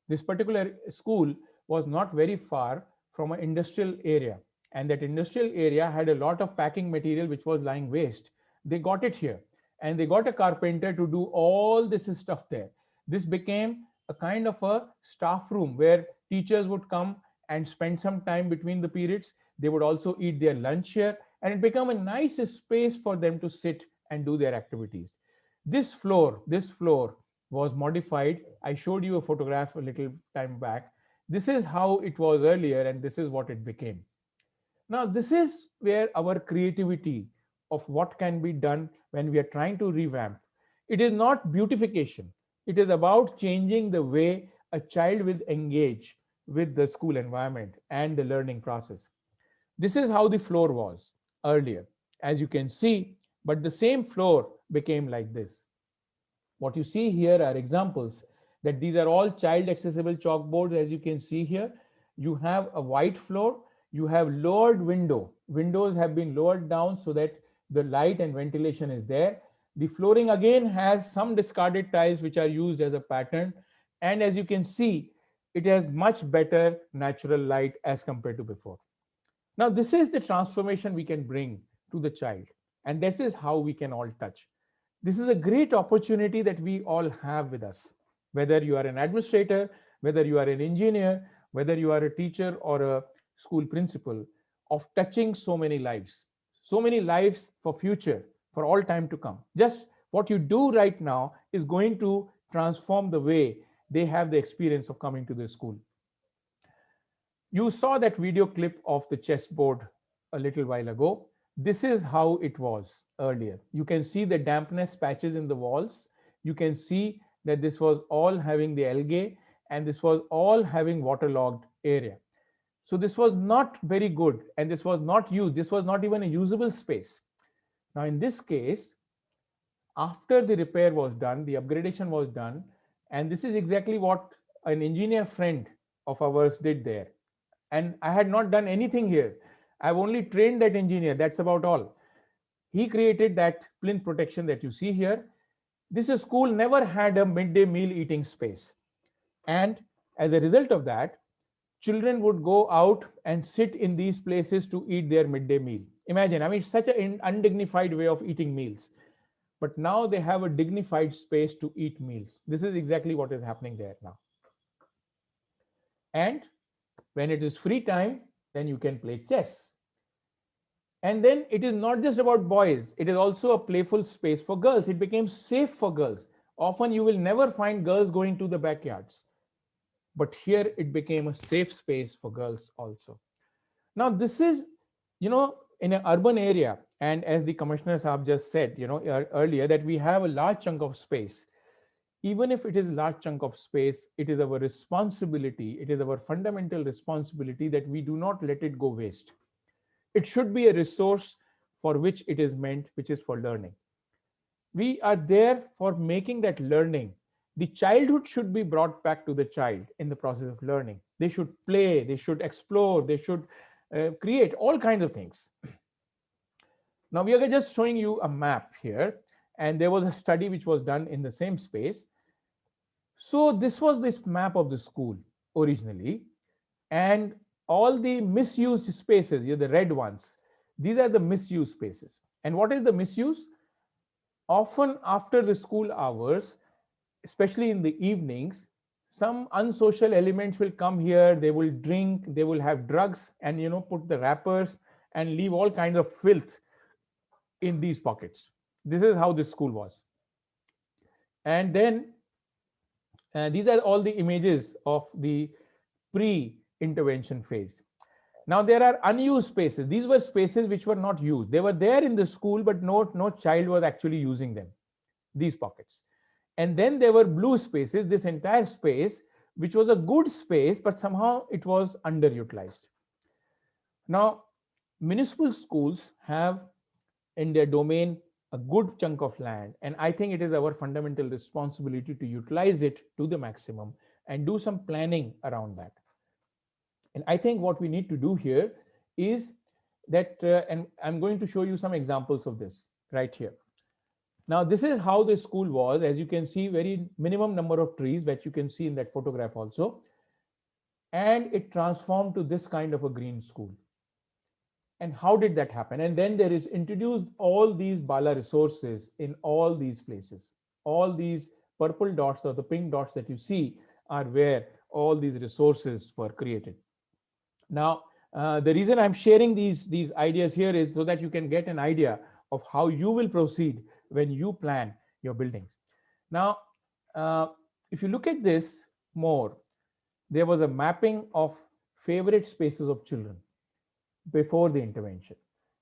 This particular school was not very far from an industrial area, and that industrial area had a lot of packing material which was lying waste. They got it here, and they got a carpenter to do all this stuff there. This became a kind of a staff room where teachers would come and spend some time between the periods. They would also eat their lunch here, and it became a nice space for them to sit and do their activities. This floor was modified. I showed you a photograph a little time back. This is how it was earlier, and this is what it became. Now, this is where our creativity of what can be done when we are trying to revamp. It is not beautification. It is about changing the way a child will engage with the school environment and the learning process. This is how the floor was earlier, as you can see, but the same floor became like this. What you see here are examples that these are all child accessible chalkboards. As you can see here, you have a white floor, you have lowered window. Windows have been lowered down so that the light and ventilation is there. The flooring again has some discarded tiles which are used as a pattern. And as you can see, it has much better natural light as compared to before. Now, this is the transformation we can bring to the child. And this is how we can all touch. This is a great opportunity that we all have with us. Whether you are an administrator, whether you are an engineer, whether you are a teacher or a school principal, of touching so many lives for future, for all time to come. Just what you do right now is going to transform the way they have the experience of coming to the school. You saw that video clip of the chessboard a little while ago. This is how it was earlier. You can see the dampness patches in the walls. You can see that this was all having the algae, and this was all having waterlogged area. So this was not very good, and this was not used. This was not even a usable space. Now in this case, after the repair was done, the upgradation was done, and this is exactly what an engineer friend of ours did there. And I had not done anything here. I've only trained that engineer, that's about all. He created that plinth protection that you see here. This school never had a midday meal eating space. And as a result of that, children would go out and sit in these places to eat their midday meal. Imagine, I mean, such an undignified way of eating meals. But now they have a dignified space to eat meals. This is exactly what is happening there now. And when it is free time, then you can play chess. And then it is not just about boys, it is also a playful space for girls. It became safe for girls. Often you will never find girls going to the backyards. But here it became a safe space for girls also. Now this is, in an urban area, and as the Commissioner Saab just said, earlier, that we have a large chunk of space. Even if it is a large chunk of space, it is our responsibility, it is our fundamental responsibility that we do not let it go waste. It should be a resource for which it is meant, which is for learning. We are there for making that learning. The childhood should be brought back to the child in the process of learning. They should play, they should explore, they should create all kinds of things. Now we are just showing you a map here, and there was a study which was done in the same space. So this was this map of the school originally, and all the misused spaces, the red ones, these are the misused spaces. And what is the misuse? Often after the school hours, especially in the evenings, some unsocial elements will come here, they will drink, they will have drugs, and put the wrappers and leave all kinds of filth in these pockets. This is how this school was. And then these are all the images of the pre-intervention phase. Now there are unused spaces. These were spaces which were not used. They were there in the school, but no child was actually using them, these pockets. And then there were blue spaces, this entire space, which was a good space, but somehow it was underutilized. Now, municipal schools have in their domain a good chunk of land, and I think it is our fundamental responsibility to utilize it to the maximum and do some planning around that. And I think what we need to do here is that, and I'm going to show you some examples of this right here. Now, this is how the school was. As you can see, very minimum number of trees that you can see in that photograph also. And it transformed to this kind of a green school. And how did that happen? And then there is introduced all these Bala resources in all these places. All these purple dots or the pink dots that you see are where all these resources were created. Now, the reason I'm sharing these ideas here is so that you can get an idea of how you will proceed when you plan your buildings. Now, if you look at this more, there was a mapping of favorite spaces of children before the intervention.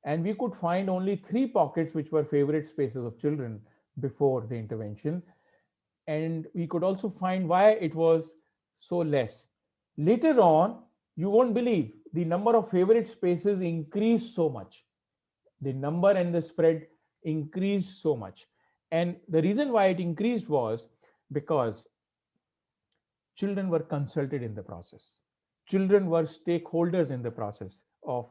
And we could find only 3 pockets which were favorite spaces of children before the intervention. And we could also find why it was so less. Later on, you won't believe the number of favorite spaces increased so much. The number and the spread increased so much. And the reason why it increased was because children were consulted in the process. Children were stakeholders in the process of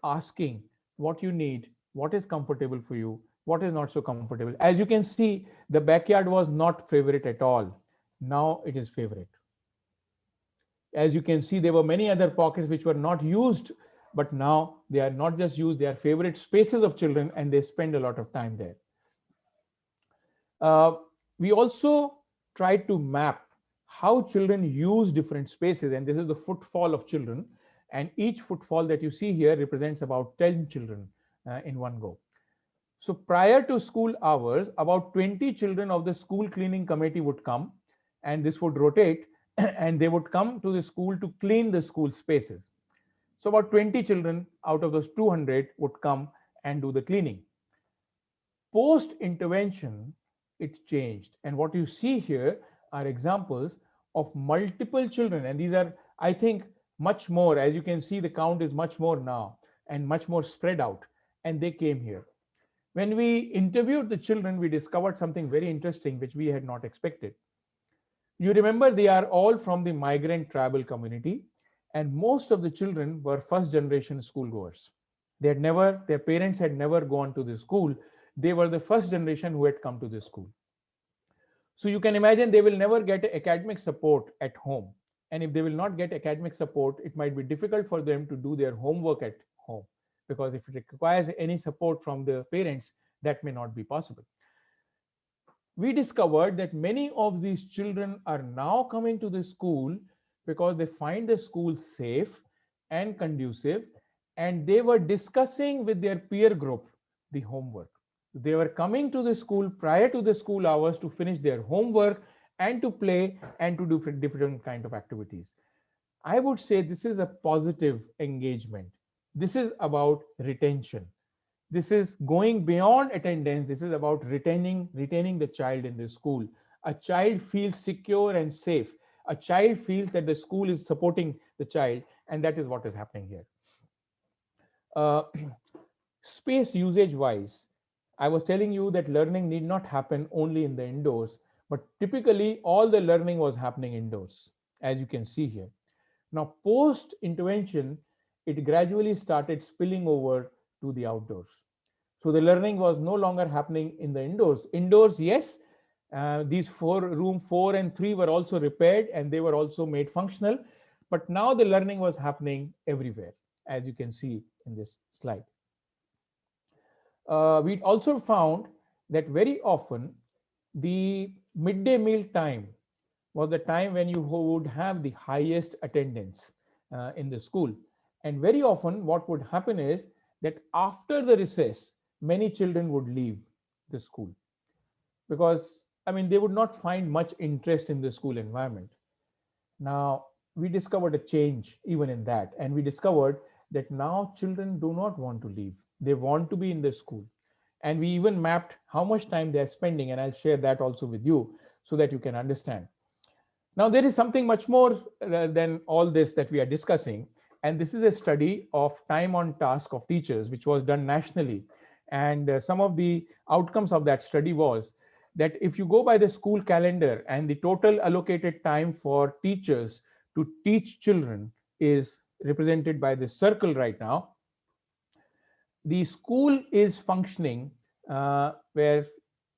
asking what you need, what is comfortable for you, what is not so comfortable. As you can see, the backyard was not favorite at all. Now it is favorite. As you can see, there were many other pockets which were not used, but now they are not just used, they are favorite spaces of children, and they spend a lot of time there. We also tried to map how children use different spaces, and this is the footfall of children, and each footfall that you see here represents about 10 children in one go. So prior to school hours, about 20 children of the school cleaning committee would come, and this would rotate, and they would come to the school to clean the school spaces. So about 20 children out of those 200 would come and do the cleaning. Post intervention, it changed. And what you see here are examples of multiple children, and these are, I think, much more. As you can see, the count is much more now and much more spread out, and they came here. When we interviewed the children, we discovered something very interesting which we had not expected. You remember, they are all from the migrant tribal community, and most of the children were first generation schoolgoers. Their parents had never gone to the school. They were the first generation who had come to the school. So you can imagine they will never get academic support at home. And if they will not get academic support, it might be difficult for them to do their homework at home, because if it requires any support from the parents, that may not be possible. We discovered that many of these children are now coming to the school because they find the school safe and conducive, and they were discussing with their peer group the homework. They were coming to the school prior to the school hours to finish their homework and to play and to do different kind of activities. I would say this is a positive engagement. This is about retention. This is going beyond attendance. This is about retaining the child in the school. A child feels secure and safe. A child feels that the school is supporting the child, and that is what is happening here. Space usage wise, I was telling you that learning need not happen only in the indoors, but typically all the learning was happening indoors, as you can see here. Now, post intervention, it gradually started spilling over to the outdoors. So the learning was no longer happening in the indoors. Indoors, yes, these room 4 and 3 were also repaired and they were also made functional, but now the learning was happening everywhere, as you can see in this slide. We also found that very often the midday meal time was the time when you would have the highest attendance in the school. And very often what would happen is that after the recess, many children would leave the school because, I mean, they would not find much interest in the school environment. Now, we discovered a change even in that, and we discovered that now children do not want to leave. They want to be in the school. And we even mapped how much time they're spending, and I'll share that also with you so that you can understand. Now, there is something much more than all this that we are discussing, and this is a study of time on task of teachers, which was done nationally. And some of the outcomes of that study was that if you go by the school calendar and the total allocated time for teachers to teach children is represented by this circle right now, the school is functioning where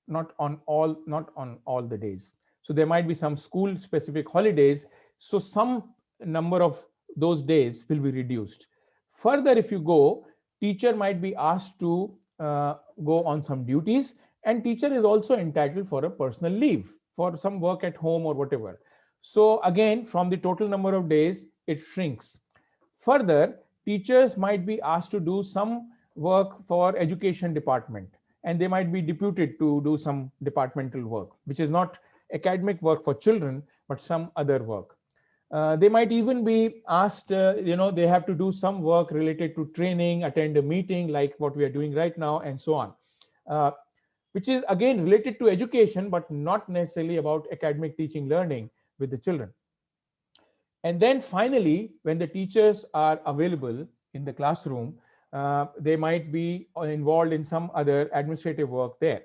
not on all the days. So there might be some school specific holidays. So some number of those days will be reduced. Further, if you go, teacher might be asked to go on some duties, and teacher is also entitled for a personal leave for some work at home or whatever. So again, from the total number of days, it shrinks. Further, teachers might be asked to do some work for education department, and they might be deputed to do some departmental work, which is not academic work for children, but some other work. They might even be asked, they have to do some work related to training, attend a meeting like what we are doing right now, and so on, which is again related to education, but not necessarily about academic teaching learning with the children. And then finally, when the teachers are available in the classroom, they might be involved in some other administrative work there.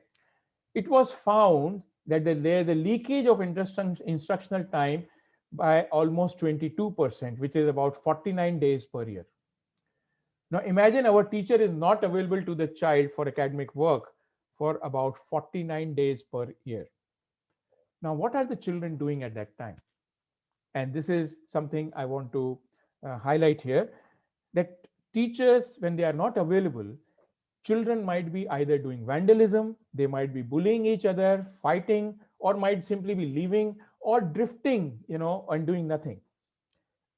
It was found that there's a leakage of instructional time by almost 22%, which is about 49 days per year. Now imagine our teacher is not available to the child for academic work for about 49 days per year. Now, what are the children doing at that time? And this is something I want to highlight here, that teachers, when they are not available, children might be either doing vandalism, they might be bullying each other, fighting, or might simply be leaving or drifting, and doing nothing.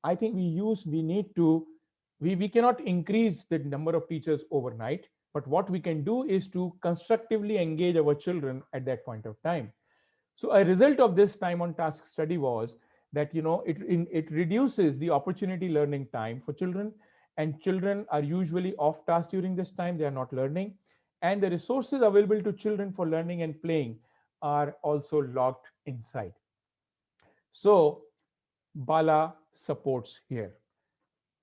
I think we cannot increase the number of teachers overnight, but what we can do is to constructively engage our children at that point of time. So a result of this time on task study was that, it reduces the opportunity learning time for children, and children are usually off task during this time. They are not learning, and the resources available to children for learning and playing are also locked inside. So Bala supports here.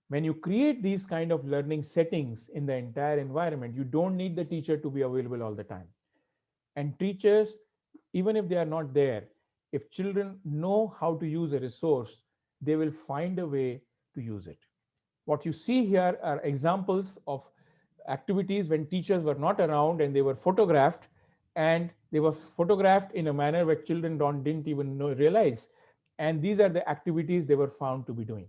When you create these kind of learning settings in the entire environment, you don't need the teacher to be available all the time. And teachers, even if they are not there, if children know how to use a resource, they will find a way to use it. What you see here are examples of activities when teachers were not around, and they were photographed, and they were photographed in a manner where children didn't even realize. And these are the activities they were found to be doing.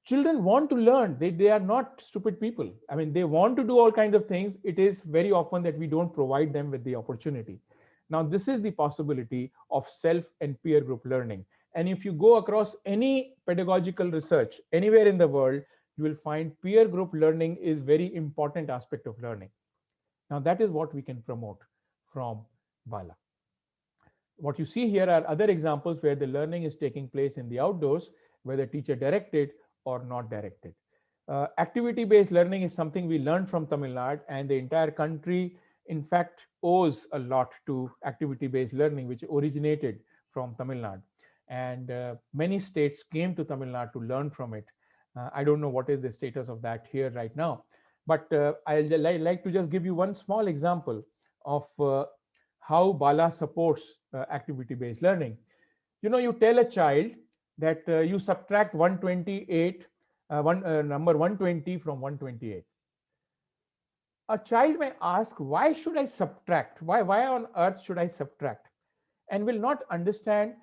Children want to learn. They are not stupid people. I mean, they want to do all kinds of things. It is very often that we don't provide them with the opportunity. Now, this is the possibility of self and peer group learning. And if you go across any pedagogical research anywhere in the world, you will find peer group learning is very important aspect of learning. Now, that is what we can promote from Bala. What you see here are other examples where the learning is taking place in the outdoors, whether teacher directed or not directed. Activity-based learning is something we learned from Tamil Nadu, and the entire country, in fact, owes a lot to activity-based learning, which originated from Tamil Nadu. And many states came to Tamil Nadu to learn from it. I don't know what is the status of that here right now, but I'd like to just give you one small example of how Bala supports activity-based learning. You know, you tell a child that you subtract 128, number 120 from 128. A child may ask, why should I subtract? Why on earth should I subtract? And will not understand.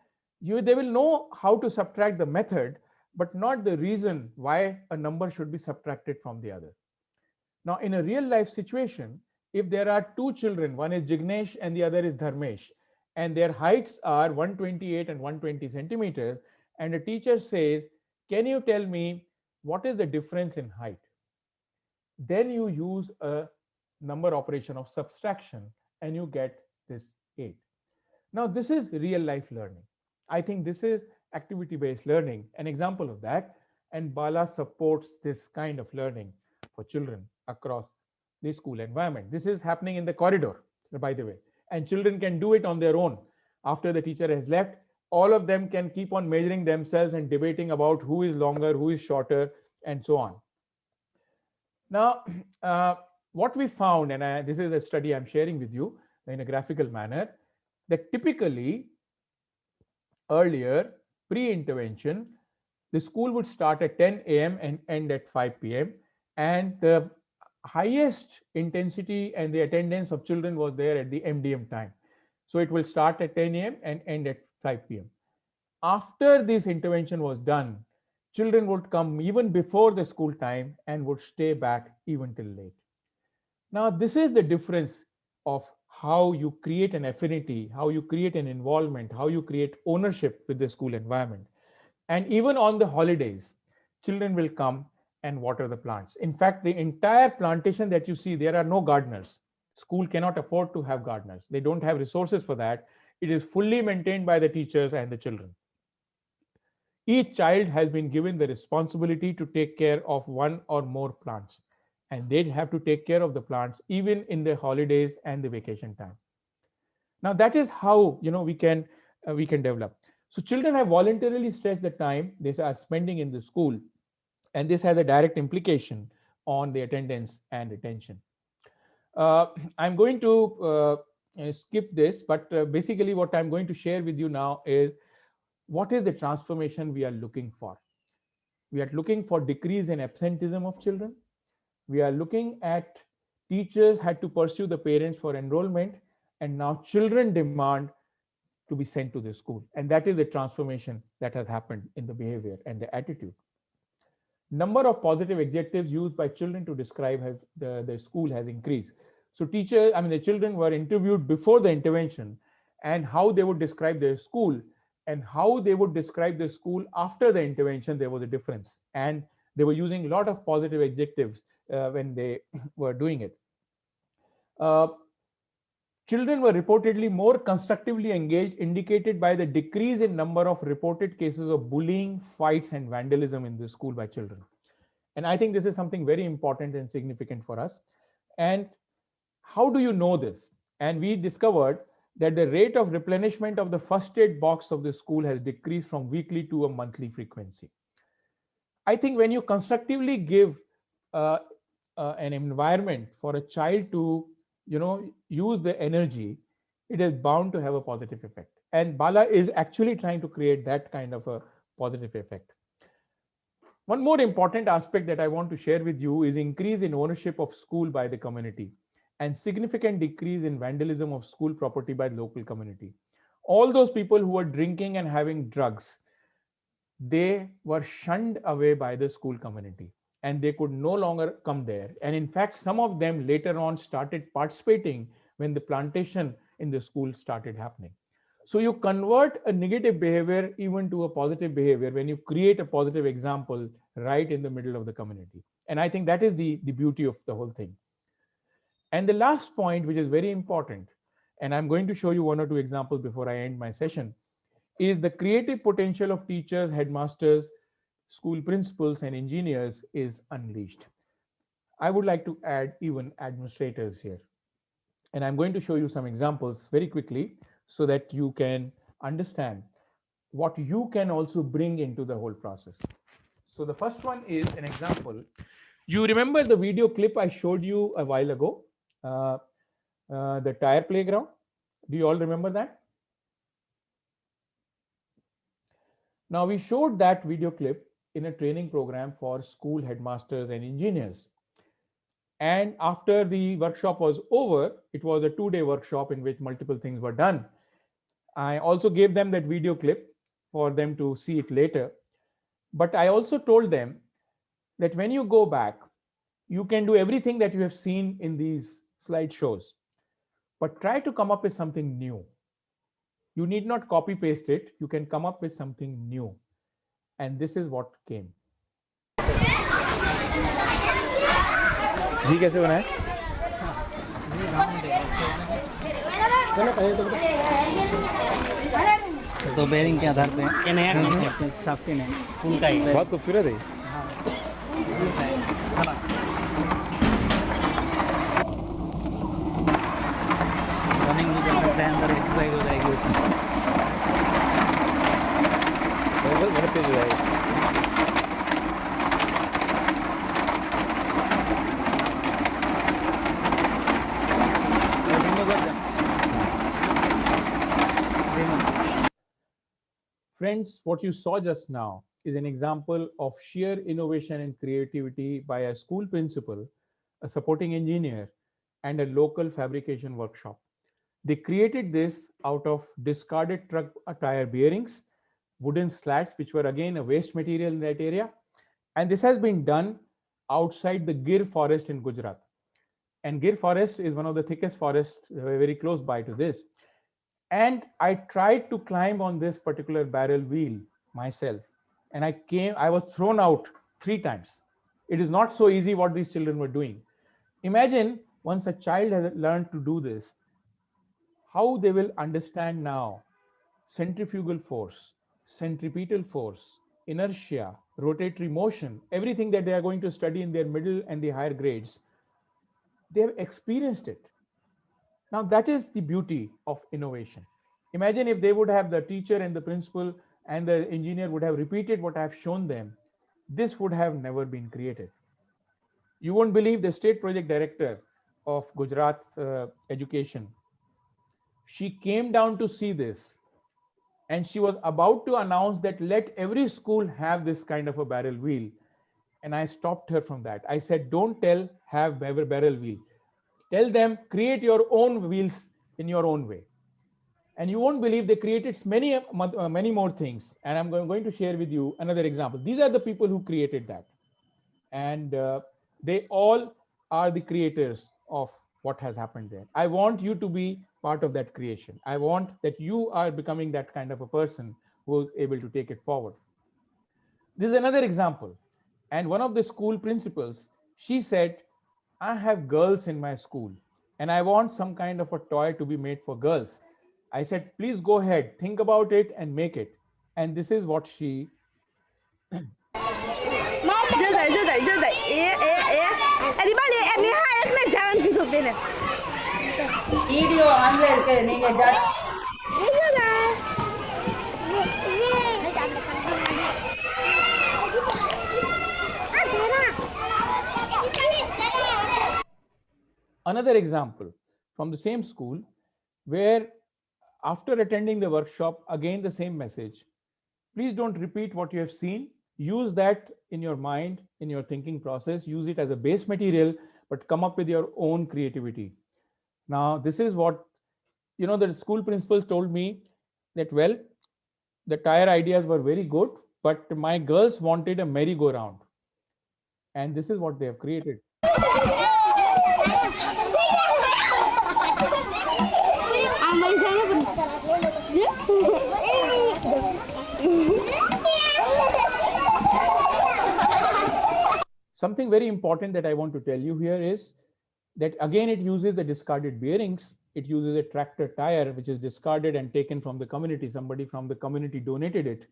They will know how to subtract the method, but not the reason why a number should be subtracted from the other. Now, in a real life situation, if there are two children, one is Jignesh and the other is Dharmesh, and their heights are 128 and 120 centimeters, and a teacher says, can you tell me what is the difference in height? Then you use a number operation of subtraction and you get this 8. Now, this is real life learning. I think this is activity-based learning, an example of that. And Bala supports this kind of learning for children across the school environment. This is happening in the corridor, by the way, and children can do it on their own. After the teacher has left, all of them can keep on measuring themselves and debating about who is longer, who is shorter, and so on. Now, what we found, and this is a study I'm sharing with you in a graphical manner, that typically earlier, pre-intervention, the school would start at 10 a.m. and end at 5 p.m. And the highest intensity and the attendance of children was there at the MDM time. So it will start at 10 a.m. and end at 5 p.m. After this intervention was done, children would come even before the school time and would stay back even till late. Now, this is the difference of how you create an affinity, how you create an involvement, how you create ownership with the school environment. And even on the holidays, children will come and water the plants. In fact, the entire plantation that you see, there are no gardeners. School cannot afford to have gardeners. They don't have resources for that. It is fully maintained by the teachers and the children. Each child has been given the responsibility to take care of one or more plants, and they have to take care of the plants even in the holidays and the vacation time. Now, that is how we can develop. So children have voluntarily stretched the time they are spending in the school, and this has a direct implication on the attendance and retention. I'm going to skip this, but basically what I'm going to share with you now is what is the transformation we are looking for. We are looking for decrease in absenteeism of children. We are looking at teachers had to pursue the parents for enrollment, and now children demand to be sent to the school. And that is the transformation that has happened in the behavior and the attitude. Number of positive adjectives used by children to describe the school has increased. So the children were interviewed before the intervention, and how they would describe their school and how they would describe the school after the intervention, there was a difference. And they were using a lot of positive adjectives when they were doing it. Children were reportedly more constructively engaged, indicated by the decrease in number of reported cases of bullying, fights, and vandalism in the school by children. And I think this is something very important and significant for us. And how do you know this? And we discovered that the rate of replenishment of the first aid box of the school has decreased from weekly to a monthly frequency. I think when you constructively give an environment for a child to, use the energy, it is bound to have a positive effect. And Bala is actually trying to create that kind of a positive effect. One more important aspect that I want to share with you is increase in ownership of school by the community and significant decrease in vandalism of school property by the local community. All those people who were drinking and having drugs, they were shunned away by the school community and they could no longer come there. And in fact, some of them later on started participating when the plantation in the school started happening. So you convert a negative behavior even to a positive behavior when you create a positive example right in the middle of the community. And I think that is the beauty of the whole thing. And the last point, which is very important, and I'm going to show you one or two examples before I end my session, is the creative potential of teachers, headmasters, school principals, and engineers is unleashed. I would like to add even administrators here. And I'm going to show you some examples very quickly so that you can understand what you can also bring into the whole process. So the first one is an example. You remember the video clip I showed you a while ago, the tire playground? Do you all remember that? Now we showed that video clip in a training program for school headmasters and engineers. And after the workshop was over, it was a 2-day workshop in which multiple things were done. I also gave them that video clip for them to see it later. But I also told them that when you go back, you can do everything that you have seen in these slideshows, but try to come up with something new. You need not copy paste it. You can come up with something new. And this is what came. जी कैसे बनाए? तो bearing के आधार पे ये नया concept है, software है, school का ही बहुत खूबसूरत है। रनिंग भी कर सकते हैं, अंदर एक्सरसाइज हो जाएगी उसमें। बहुत तेज हो जाएगी। Friends, what you saw just now is an example of sheer innovation and creativity by a school principal, a supporting engineer, and a local fabrication workshop. They created this out of discarded truck tire bearings, wooden slats, which were again a waste material in that area. And this has been done outside the Gir forest in Gujarat. And Gir forest is one of the thickest forests very close by to this. And I tried to climb on this particular barrel wheel myself. And I was thrown out 3 times. It is not so easy what these children were doing. Imagine once a child has learned to do this, how they will understand now centrifugal force, centripetal force, inertia, rotatory motion, everything that they are going to study in their middle and the higher grades. They have experienced it. Now that is the beauty of innovation. Imagine if they would have, the teacher and the principal and the engineer would have repeated what I have shown them. This would have never been created. You won't believe the state project director of Gujarat Education. She came down to see this and she was about to announce that let every school have this kind of a barrel wheel. And I stopped her from that. I said, don't tell have barrel wheel. Tell them create your own wheels in your own way. And you won't believe they created many more things. And I'm going to share with you another example. These are the people who created that. And they all are the creators of what has happened there. I want you to be part of that creation. I want that you are becoming that kind of a person who is able to take it forward. This is another example. And one of the school principals, she said, I have girls in my school and I want some kind of a toy to be made for girls. I said, please go ahead, think about it and make it. And this is what she video ஆன்ல இருக்கு நீங்க Another example from the same school where after attending the workshop, again the same message. Please don't repeat what you have seen. Use that in your mind, in your thinking process. Use it as a base material, but come up with your own creativity. Now, this is what, the school principals told me that, well, the tire ideas were very good, but my girls wanted a merry-go-round. And this is what they have created. Something very important that I want to tell you here is that again it uses the discarded bearings. It uses a tractor tire which is discarded and taken from the community. Somebody from the community donated it.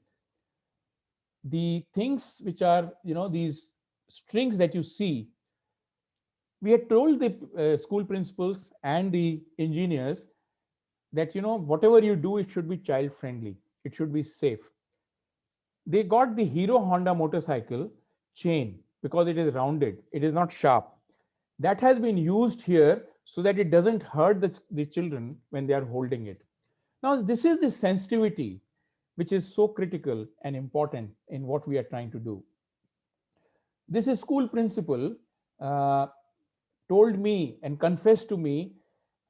The things which are, these strings that you see, we had told the school principals and the engineers that, whatever you do, it should be child friendly. It should be safe. They got the Hero Honda motorcycle chain because it is rounded. It is not sharp. That has been used here so that it doesn't hurt the children when they are holding it. Now, this is the sensitivity which is so critical and important in what we are trying to do. This is school principal told me and confessed to me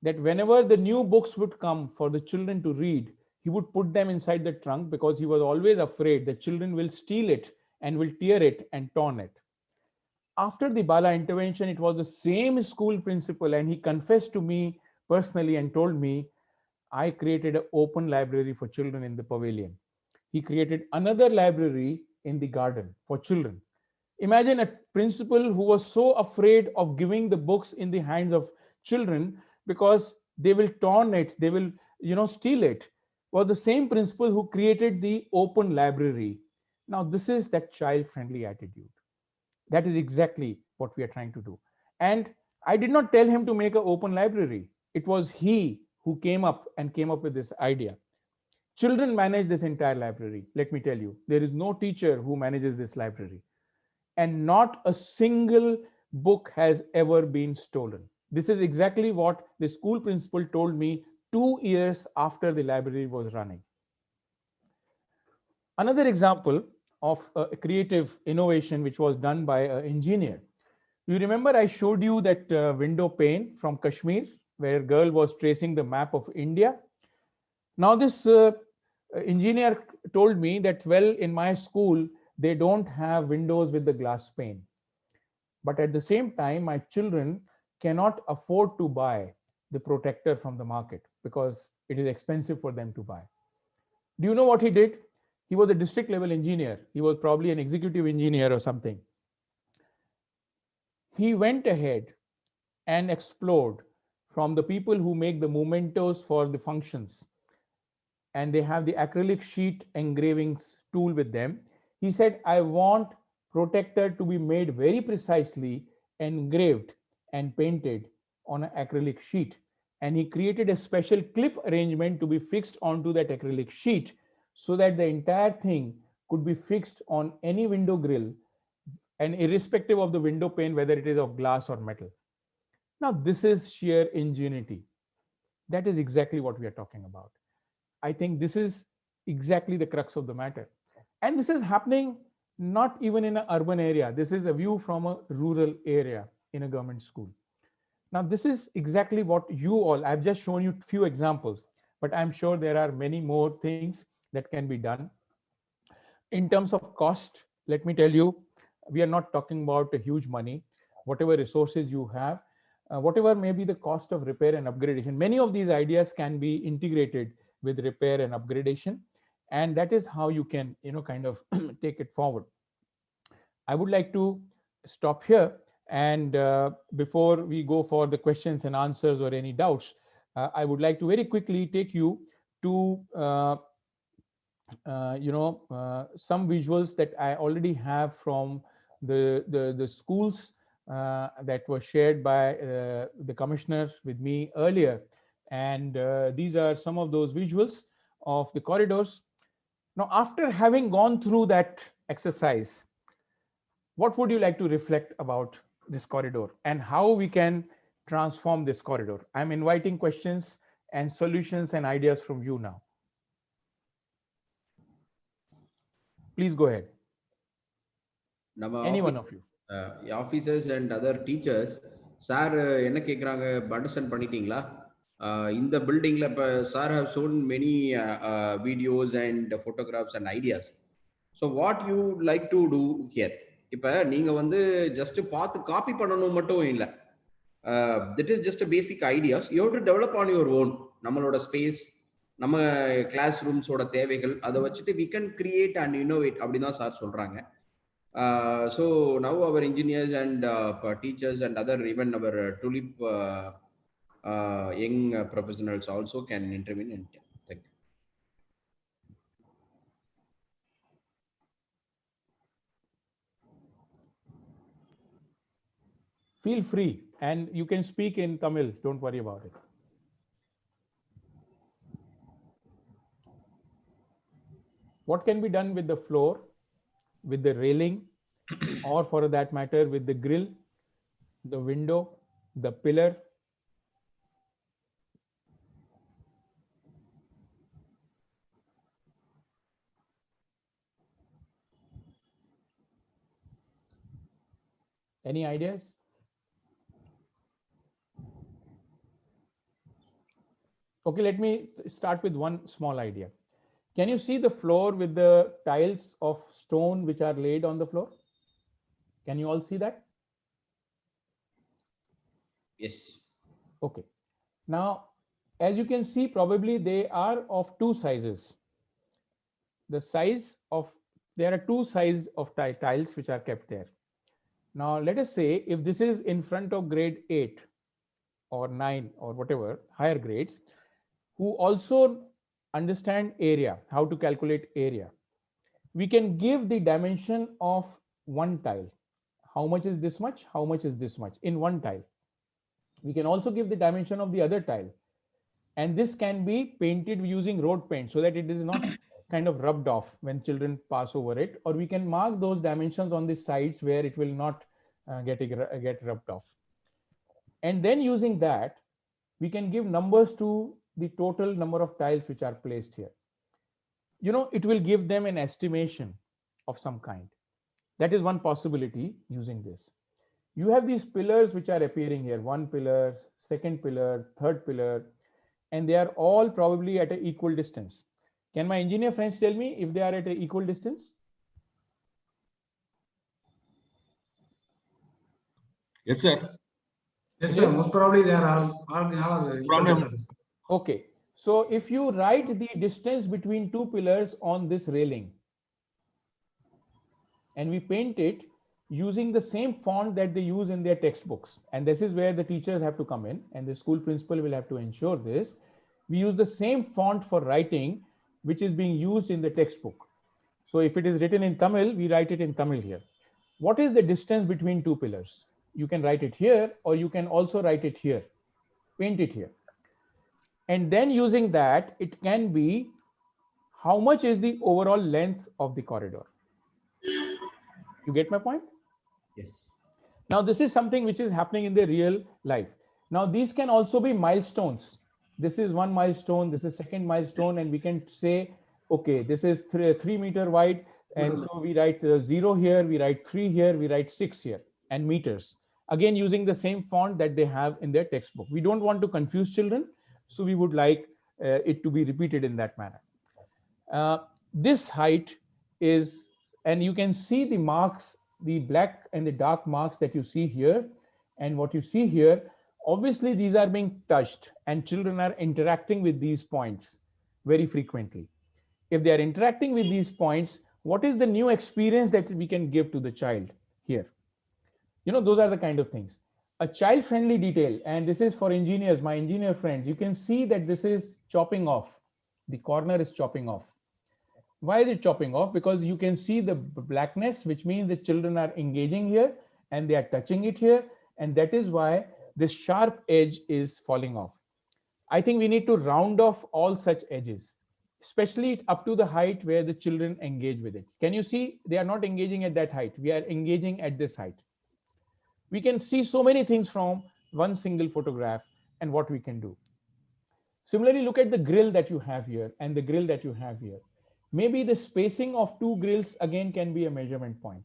that whenever the new books would come for the children to read, he would put them inside the trunk because he was always afraid the children will steal it and will tear it and torn it. After the Bala intervention, it was the same school principal, and he confessed to me personally and told me, I created an open library for children in the pavilion. He created another library in the garden for children. Imagine a principal who was so afraid of giving the books in the hands of children because they will torn it, they will, steal it, was the same principal who created the open library. Now, this is that child-friendly attitude. That is exactly what we are trying to do. And I did not tell him to make an open library. It was he who came up with this idea. Children manage this entire library. Let me tell you, there is no teacher who manages this library. And not a single book has ever been stolen. This is exactly what the school principal told me 2 years after the library was running. Another example of a creative innovation which was done by an engineer. You remember I showed you that window pane from Kashmir where a girl was tracing the map of India. Now this engineer told me that, well, in my school, they don't have windows with the glass pane. But at the same time, my children cannot afford to buy the protector from the market because it is expensive for them to buy. Do you know what he did? He was a district level engineer. He was probably an executive engineer or something. He went ahead and explored from the people who make the mementos for the functions, and they have the acrylic sheet engravings tool with them. He said, I want protector to be made very precisely engraved and painted on an acrylic sheet. And he created a special clip arrangement to be fixed onto that acrylic sheet so that the entire thing could be fixed on any window grill and irrespective of the window pane, whether it is of glass or metal. Now, this is sheer ingenuity. That is exactly what we are talking about. I think this is exactly the crux of the matter. And this is happening not even in an urban area. This is a view from a rural area in a government school. Now, this is exactly what you all, I've just shown you a few examples, but I'm sure there are many more things that can be done. In terms of cost, let me tell you, we are not talking about a huge money. Whatever resources you have, whatever may be the cost of repair and upgradation, many of these ideas can be integrated with repair and upgradation. And that is how you can, kind of take it forward. I would like to stop here. And before we go for the questions and answers or any doubts, I would like to very quickly take you to, some visuals that I already have from the schools that were shared by the commissioner with me earlier. And these are some of those visuals of the corridors. Now, after having gone through that exercise, what would you like to reflect about this corridor and how we can transform this corridor? I'm inviting questions and solutions and ideas from you now. Please go ahead. Any one of you. Officers and other teachers, sir, என்ன கேக்குறாங்க understand பண்ணிட்டீங்களா? இந்த பில்டிங்ல இப்ப sir have shown many videos and photographs and ideas. So what you like to do here? இப்ப நீங்க வந்து just பார்த்து காப்பி பண்ணணும் மட்டும் இல்ல. That is just a basic ideas. You have to develop on your own. நம்மளோட space, நம்ம class ரூம்ஸோட தேவைகள், அதை வச்சுட்டு we can create and innovate அப்படிதான் சார் சொல்றாங்க. So now our engineers and teachers and other, even our TULIP young professionals also can intervene. And thank you. Feel free, and you can speak in Tamil. Don't worry about it. What can be done with the floor, with the railing, or for that matter with the grill, the window, the pillar? Any ideas? Okay, let me start with one small idea. Can you see the floor with the tiles of stone which are laid on the floor? Can you all see that? Yes. Okay. Now, as you can see, probably they are of two sizes. The size of, there are two sizes of tiles which are kept there. Now, let us say if this is in front of grade 8 or 9 or whatever, higher grades, who also understand area, how to calculate area, we can give the dimension of one tile. How much is this much? How much is this much in one tile? We can also give the dimension of the other tile. And this can be painted using road paint so that it is not kind of rubbed off when children pass over it. Or we can mark those dimensions on the sides where it will not get rubbed off. And then using that, we can give numbers to the total number of tiles which are placed here. You know, it will give them an estimation of some kind. That is one possibility using this. You have these pillars which are appearing here, one pillar, second pillar, third pillar, and they are all probably at an equal distance. Can my engineer friends tell me if they are at an equal distance? Yes, sir. Yes, sir. Most probably they are all Okay. So if you write the distance between two pillars on this railing and we paint it using the same font that they use in their textbooks, and this is where the teachers have to come in and the school principal will have to ensure this, we use the same font for writing which is being used in the textbook. So if it is written in Tamil, we write it in Tamil here. What is the distance between two pillars? You can write it here, or you can also write it here, paint it here. And then using that, it can be how much is the overall length of the corridor. You get my point? Yes. Now, this is something which is happening in the real life. Now, these can also be milestones. This is one milestone, this is second milestone, and we can say, okay, this is 3 meter wide. And so we write 0 here, we write 3 here, we write 6 here, and meters. Again, using the same font that they have in their textbook. We don't want to confuse children, so we would like it to be repeated in that manner. This height is, and you can see the marks, the black and the dark marks that you see here, and what you see here, obviously these are being touched and children are interacting with these points very frequently. If they are interacting with these points, what is the new experience that we can give to the child here? You know, those are the kind of things. A child-friendly detail, and this is for engineers, my engineer friends, you can see that this is chopping off. The corner is chopping off. Why is it chopping off? Because you can see the blackness, which means the children are engaging here and they are touching it here. And that is why this sharp edge is falling off. I think we need to round off all such edges, especially up to the height where the children engage with it. Can you see they are not engaging at that height? We are engaging at this height. We can see so many things from one single photograph and what we can do. Similarly, look at the grill that you have here and the grill that you have here. Maybe the spacing of two grills again can be a measurement point.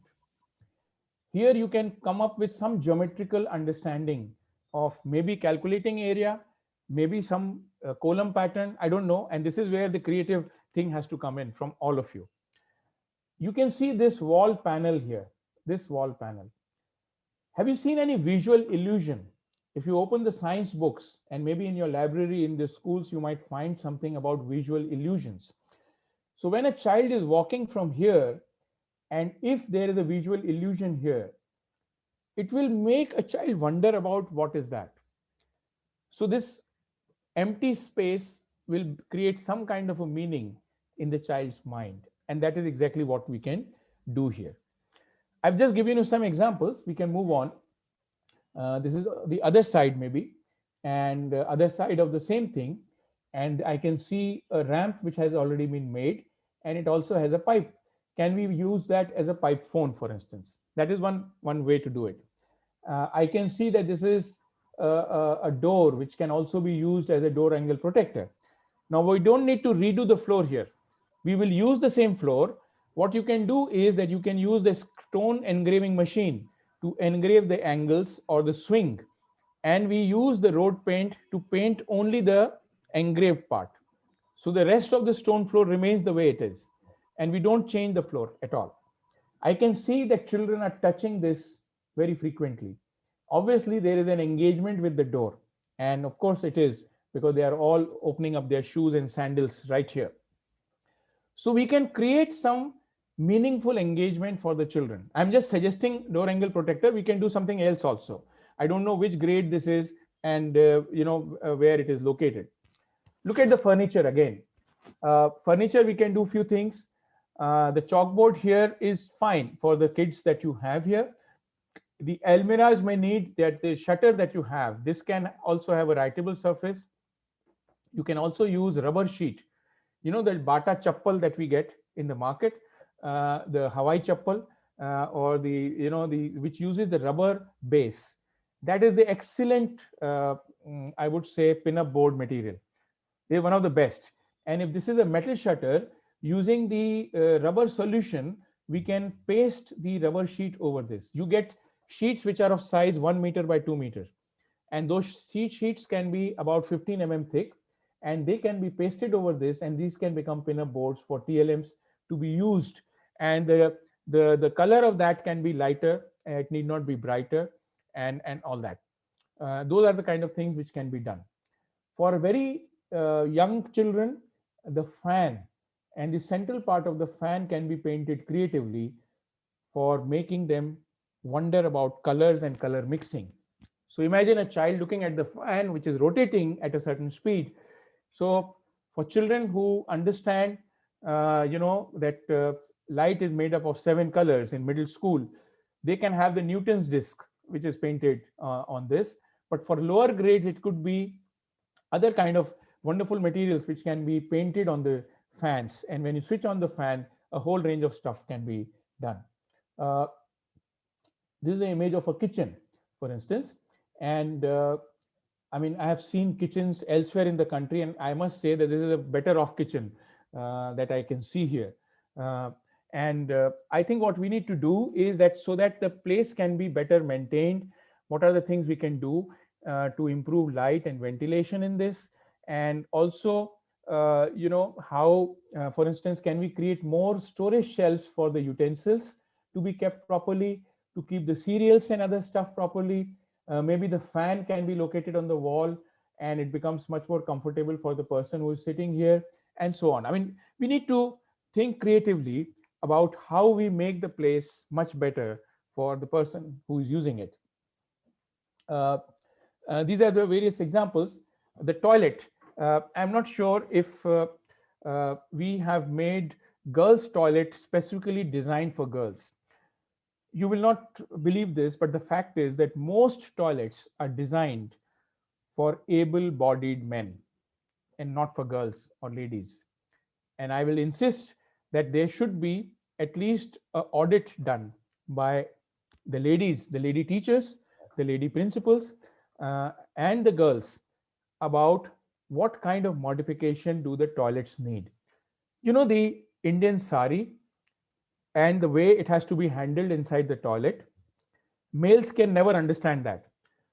Here you can come up with some geometrical understanding of maybe calculating area, maybe some column pattern, I don't know. And this is where the creative thing has to come in from all of you. You can see this wall panel here, this wall panel. Have you seen any visual illusion? If you open the science books and maybe in your library in the schools, you might find something about visual illusions. So when a child is walking from here, and if there is a visual illusion here, it will make a child wonder about what is that. So this empty space will create some kind of a meaning in the child's mind. And that is exactly what we can do here. I've just given you some examples. We can move on. This is the other side maybe, and the other side of the same thing. And I can see a ramp which has already been made, and it also has a pipe. Can we use that as a pipe phone, for instance? That is one way to do it. I can see that this is a door which can also be used as a door angle protector. Now we don't need to redo the floor here. We will use the same floor. What you can do is that you can use the stone engraving machine to engrave the angles or the swing. And we use the road paint to paint only the engraved part. So the rest of the stone floor remains the way it is. And we don't change the floor at all. I can see that children are touching this very frequently. Obviously, there is an engagement with the door. And of course it is, because they are all opening up their shoes and sandals right here. So we can create some meaningful engagement for the children. I'm just suggesting door angle protector. We can do something else also. I don't know which grade this is and where it is located. Look at the furniture again. Furniture, we can do few things. The chalkboard here is fine for the kids that you have here. The almirahs may need that the shutter that you have. This can also have a writable surface. You can also use rubber sheet. You know, the Bata chappal that we get in the market, the Hawaii chappal, or which uses the rubber base. That is the excellent, I would say, pin-up board material. They're one of the best. And if this is a metal shutter, using the rubber solution, we can paste the rubber sheet over this. You get sheets which are of size 1 meter by 2 meters. And those sheets can be about 15 mm thick, and they can be pasted over this, and these can become pin-up boards for TLMs to be used. And the color of that can be lighter, it need not be brighter, and all that. Those are the kind of things which can be done. For very young children, the fan and the central part of the fan can be painted creatively for making them wonder about colors and color mixing. So imagine a child looking at the fan which is rotating at a certain speed. So for children who understand, that light is made up of 7 colors in middle school, they can have the Newton's disc which is painted on this. But for lower grades, it could be other kind of wonderful materials which can be painted on the fans. And when you switch on the fan, a whole range of stuff can be done. This is the image of a kitchen, for instance. And I mean, I have seen kitchens elsewhere in the country, and I must say that this is a better off kitchen that I can see here. I think what we need to do is that so that the place can be better maintained, what are the things we can do to improve light and ventilation in this? And also, how, for instance, can we create more storage shelves for the utensils to be kept properly, to keep the cereals and other stuff properly? Maybe the fan can be located on the wall and it becomes much more comfortable for the person who is sitting here, and so on. I mean, we need to think creatively about how we make the place much better for the person who is using it. These are the various examples. The toilet, I'm not sure if we have made girls' toilet specifically designed for girls. You will not believe this, but the fact is that most toilets are designed for able-bodied men. and not for girls or ladies. And I will insist that there should be at least an audit done by the ladies, the lady teachers, the lady principals, and the girls about what kind of modification do the toilets need. You know, the Indian sari and the way it has to be handled inside the toilet, males can never understand that.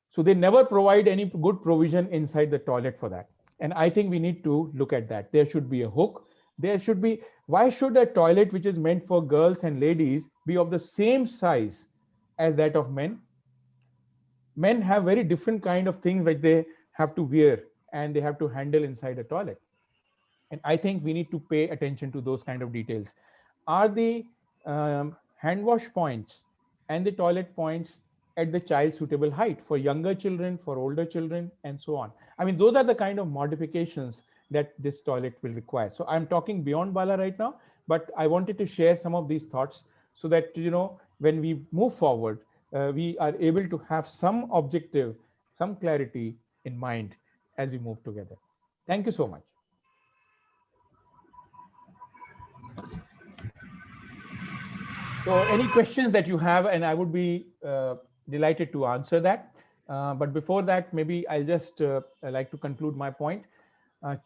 So they never provide any good provision inside the toilet for that. And I think we need to look at that. There should be a hook. There should be, why should a toilet which is meant for girls and ladies be of the same size as that of men? Men have very different kind of things which they have to wear and they have to handle inside a toilet. And I think we need to pay attention to those kind of details. Are the hand wash points and the toilet points at the child suitable height for younger children, for older children, and so on? I mean, those are the kind of modifications that this toilet will require. So I'm talking beyond Bala right now, but I wanted to share some of these thoughts so that, you know, when we move forward, we are able to have some objective, some clarity in mind as we move together. Thank you so much. So any questions that you have, and I would be delighted to answer that. But before that, maybe I'll just like to conclude my point.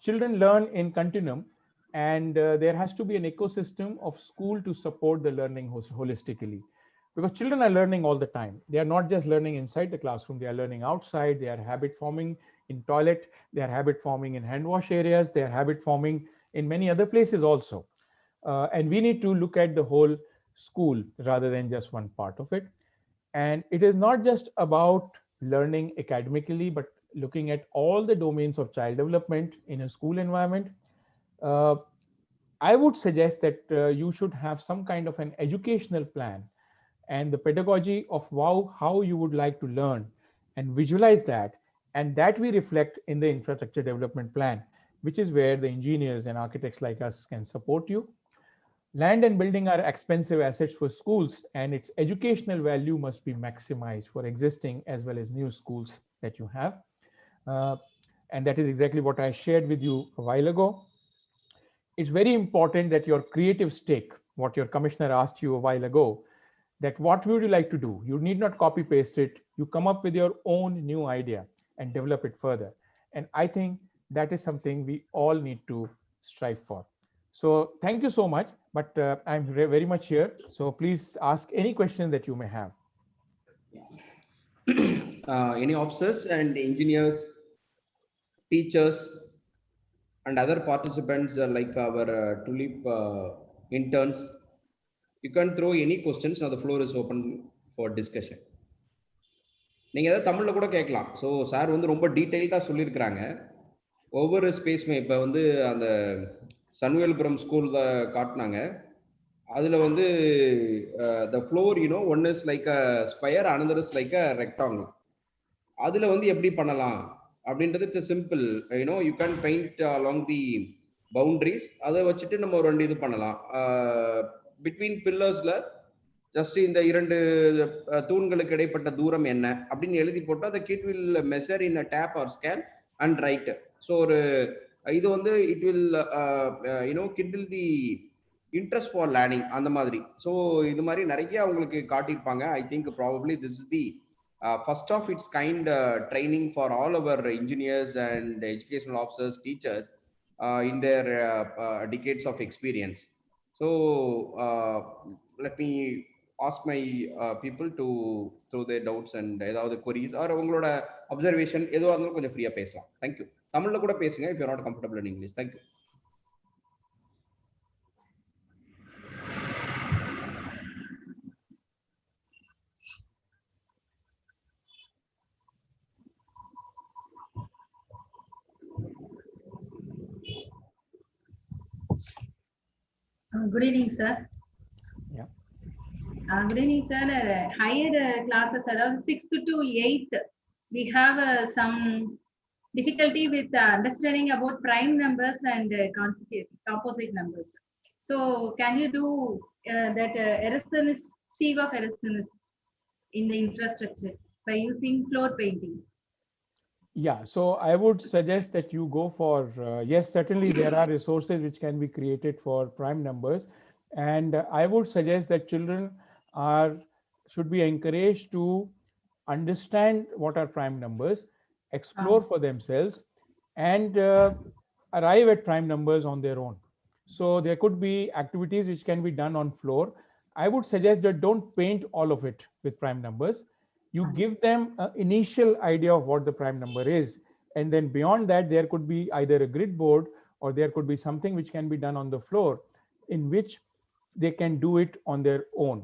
Children learn in continuum, and there has to be an ecosystem of school to support the learning holistically. Because children are learning all the time. They are not just learning inside the classroom, they are learning outside, they are habit forming in toilet, they are habit forming in hand wash areas, they are habit forming in many other places also. And we need to look at the whole school rather than just one part of it. And it is not just about learning academically, but looking at all the domains of child development in a school environment. I would suggest that you should have some kind of an educational plan and the pedagogy of how you would like to learn and visualize that. And that we reflect in the infrastructure development plan, which is where the engineers and architects like us can support you. Land and building are expensive assets for schools, and its educational value must be maximized for existing as well as new schools that you have. And that is exactly what I shared with you a while ago. It's very important that your creative stake, what your commissioner asked you a while ago, that what would you like to do? You need not copy paste it. You come up with your own new idea and develop it further. And I think that is something we all need to strive for. So thank you so much, but I'm very much here. So please ask any question that you may have. Any officers and engineers, teachers, and other participants like our TULIP interns, you can throw any questions. Now the floor is open for discussion. நீங்க ஏதாவது தமிழ்ல கூட கேட்கலாம். So sir வந்து ரொம்ப டீட்டெயில்டாக சொல்லியிருக்கிறாங்க. ஒவ்வொரு ஸ்பேஸுமே இப்போ வந்து அந்த சன்வேல்புரம் ஸ்கூல்ல காட்டினாங்க. அதில் வந்து the floor you know one is like a square, another is like a rectangle. அதில் வந்து எப்படி பண்ணலாம் அப்படின்றது it's simple. You know you can paint along the boundaries. அதை வச்சுட்டு நம்ம ஒரு 2 இது பண்ணலாம். பிட்வீன் பில்லர்ஸில் ஜஸ்ட் இந்த 2 தூண்களுக்கு இடைப்பட்ட தூரம் என்ன அப்படின்னு எழுதி போட்டு அதை kid will measure in a tape or scan and write. So ஒரு இது வந்து it will you know kindle the interest for learning அந்த மாதிரி. ஸோ இது மாதிரி நிறைய அவங்களுக்கு காட்டியிருப்பாங்க. I think probably this is the first of its kind training for all our engineers and educational officers, teachers in their decades of experience. So let me ask my people to throw their doubts and ஏதாவது queries or உங்களோட observation எதுவாக இருந்தாலும் கொஞ்சம் ஃப்ரீயா பேசலாம். Thank you. தமிழ்ல கூட பேசுங்க if you're not comfortable in English. Thank you. Good evening, sir. Yeah. Good evening, sir. Higher classes, around 6th to 8th, we have some difficulty with understanding about prime numbers and composite numbers. So, can you do that Eratosthenes, sieve of Eratosthenes in the infrastructure by using floor painting? Yeah, so I would suggest that you go for, yes, certainly there are resources which can be created for prime numbers. And I would suggest that children should be encouraged to understand what are prime numbers, explore for themselves, and arrive at prime numbers on their own. So there could be activities which can be done on floor. I would suggest that don't paint all of it with prime numbers. You give them an initial idea of what the prime number is, and then beyond that there could be either a grid board or there could be something which can be done on the floor in which they can do it on their own.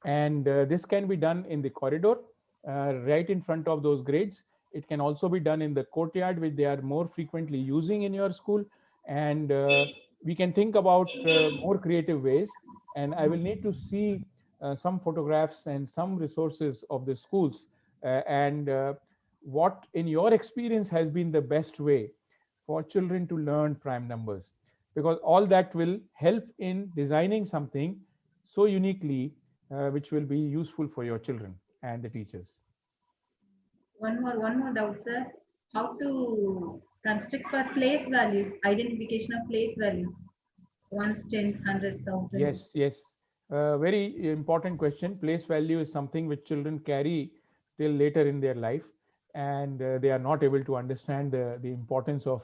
And this can be done in the corridor right in front of those grades. It can also be done in the courtyard, which they are more frequently using in your school. And we can think about more creative ways. And I will need to see some photographs and some resources of the schools and what in your experience has been the best way for children to learn prime numbers, because all that will help in designing something so uniquely which will be useful for your children and the teachers. One more doubt, sir. How to construct for place values, identification of place values, ones, tens, hundreds, thousands? Yes. Very important question. Place value is something which children carry till later in their life, and they are not able to understand the importance of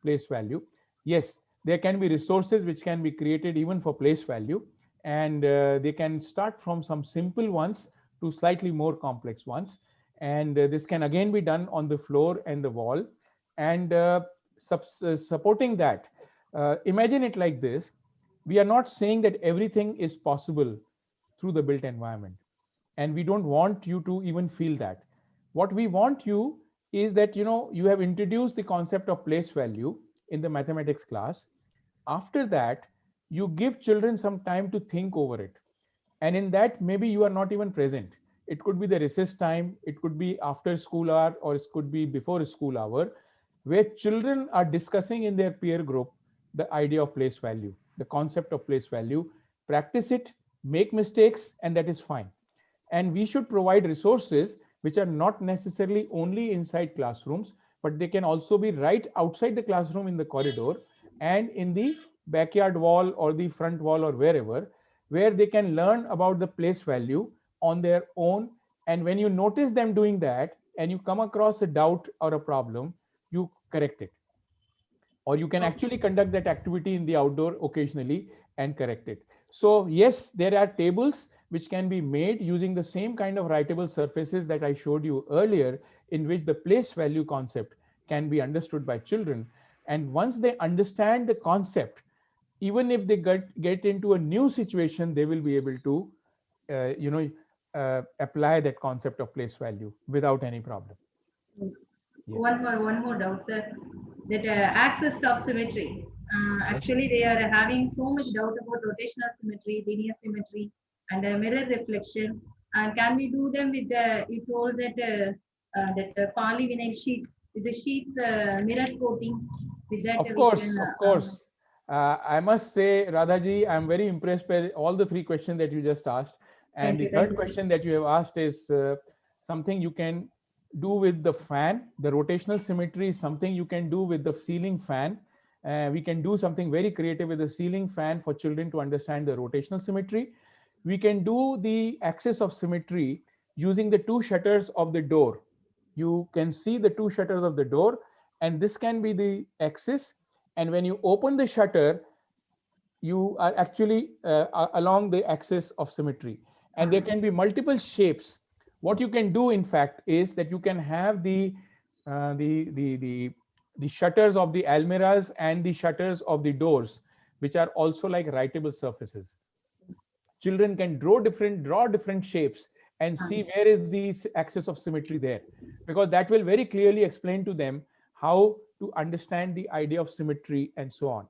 place value. Yes, there can be resources which can be created even for place value, and they can start from some simple ones to slightly more complex ones. And this can again be done on the floor and the wall. And supporting that, imagine it like this. We are not saying that everything is possible through the built environment, and we don't want you to even feel that. What we want you is that you have introduced the concept of place value in the mathematics class. After that, you give children some time to think over it, and in that maybe you are not even present. It could be the recess time, it could be after school hour, or it could be before school hour, where children are discussing in their peer group the idea of place value, the concept of place value. Practice it, make mistakes, and that is fine. And we should provide resources which are not necessarily only inside classrooms, but they can also be right outside the classroom in the corridor and in the backyard wall or the front wall or wherever, where they can learn about the place value on their own. And when you notice them doing that and you come across a doubt or a problem, you correct it. Or you can actually conduct that activity in the outdoor occasionally and correct it. So yes, there are tables which can be made using the same kind of writable surfaces that I showed you earlier, in which the place value concept can be understood by children. And once they understand the concept, even if they get into a new situation, they will be able to apply that concept of place value without any problem. Yes. One more doubt, sir. That axis of symmetry. Actually, they are having so much doubt about rotational symmetry, linear symmetry, and mirror reflection. And can we do them with the? You told that polyvinyl sheets, with the sheets mirror coating. With that, of course. I must say, Radhaji, I'm very impressed by all the three questions that you just asked. And the third question that you have asked is something you can do with the fan. The rotational symmetry is something you can do with the ceiling fan. We can do something very creative with the ceiling fan for children to understand the rotational symmetry. We can do the axis of symmetry using the two shutters of the door. You can see the two shutters of the door, and this can be the axis. And when you open the shutter, you are actually along the axis of symmetry. And there can be multiple shapes. What you can do, in fact, is that you can have the shutters of the almirahs and the shutters of the doors, which are also like writable surfaces. Children can draw different shapes and see where is the axis of symmetry there, because that will very clearly explain to them how to understand the idea of symmetry and so on.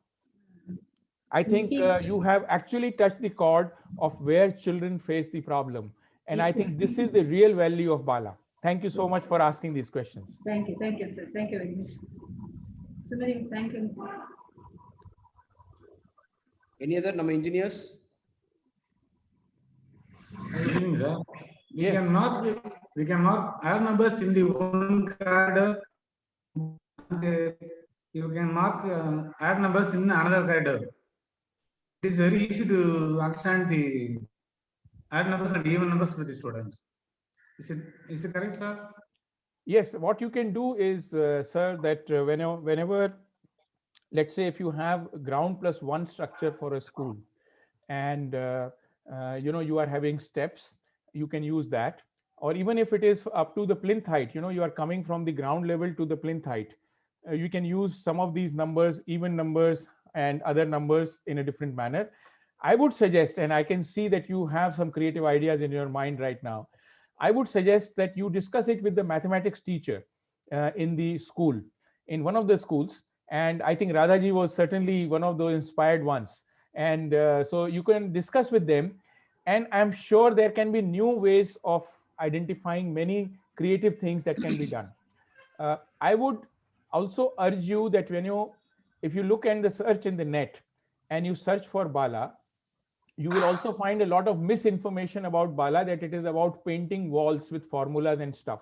I think you have actually touched the chord of where children face the problem. And I think this is the real value of Bala. Thank you so much for asking these questions. Thank you, sir. Thank you very much. Sumari, thank you. Any other engineers? We cannot add numbers in the one card you can mark add numbers in another corridor. It is very easy to understand the add numbers and even numbers for the students. Is it correct, sir? Yes, what you can do is, sir, that whenever, let's say if you have ground plus one structure for a school, and you are having steps, you can use that. Or even if it is up to the plinth height, you are coming from the ground level to the plinth height, you can use some of these numbers, even numbers and other numbers in a different manner. I would suggest, and I can see that you have some creative ideas in your mind right now, I would suggest that you discuss it with the mathematics teacher in the school, in one of the schools. And I think Radhaji was certainly one of those inspired ones. And so you can discuss with them, and I'm sure there can be new ways of identifying many creative things that can be done. I would also urge you that if you look at the search in the net and you search for Bala, you will also find a lot of misinformation about Bala, that it is about painting walls with formulas and stuff.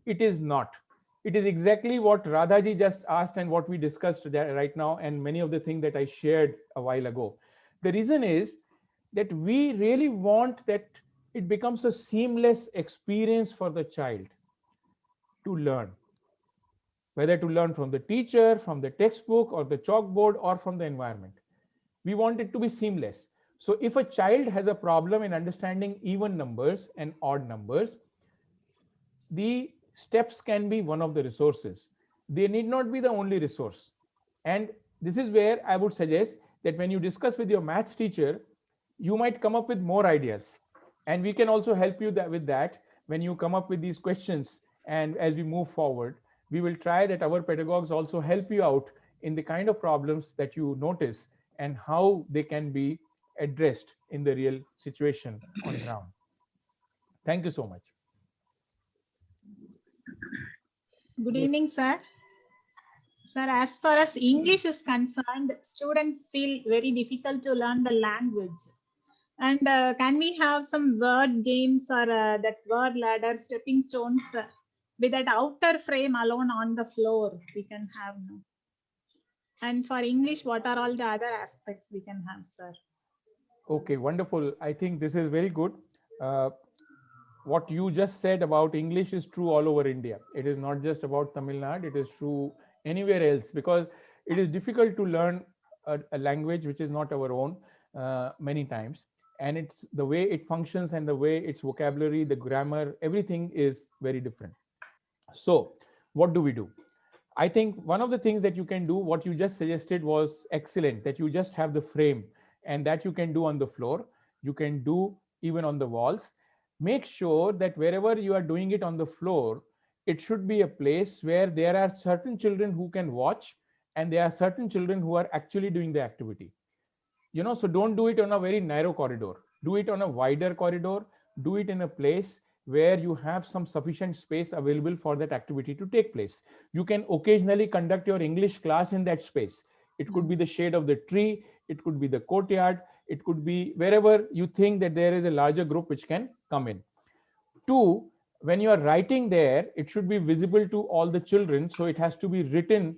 It is not. It is exactly what Radhaji just asked and what we discussed right now, and many of the things that I shared a while ago. The reason is that we really want that it becomes a seamless experience for the child to learn, whether to learn from the teacher, from the textbook or the chalkboard or from the environment. We want it to be seamless. So if a child has a problem in understanding even numbers and odd numbers, the steps can be one of the resources. They need not be the only resource. And this is where I would suggest that when you discuss with your maths teacher, you might come up with more ideas. And we can also help you with that when you come up with these questions. And as we move forward, we will try that our pedagogues also help you out in the kind of problems that you notice and how they can be addressed in the real situation on ground. Thank you so much. Good evening, sir. Sir, as far as English is concerned, students feel very difficult to learn the language. And can we have some word games or that word ladder, stepping stones with that outer frame alone on the floor we can have now? And for English, what are all the other aspects we can have, sir? Okay, wonderful. I think this is very good. What you just said about English is true all over India. It is not just about Tamil Nadu, it is true anywhere else, because it is difficult to learn a language which is not our own many times. And it's the way it functions and the way its vocabulary, the grammar, everything is very different. So what do we do? I think one of the things that you can do, what you just suggested was excellent, that you just have the frame, and that you can do on the floor. You can do even on the walls. Make sure that wherever you are doing it on the floor, it should be a place where there are certain children who can watch, and there are certain children who are actually doing the activity. So don't do it on a very narrow corridor. Do it on a wider corridor. Do it in a place where you have some sufficient space available for that activity to take place. You can occasionally conduct your English class in that space. It could be the shade of the tree. It could be the courtyard. It could be wherever you think that there is a larger group which can come in. 2, when you are writing there, it should be visible to all the children. So it has to be written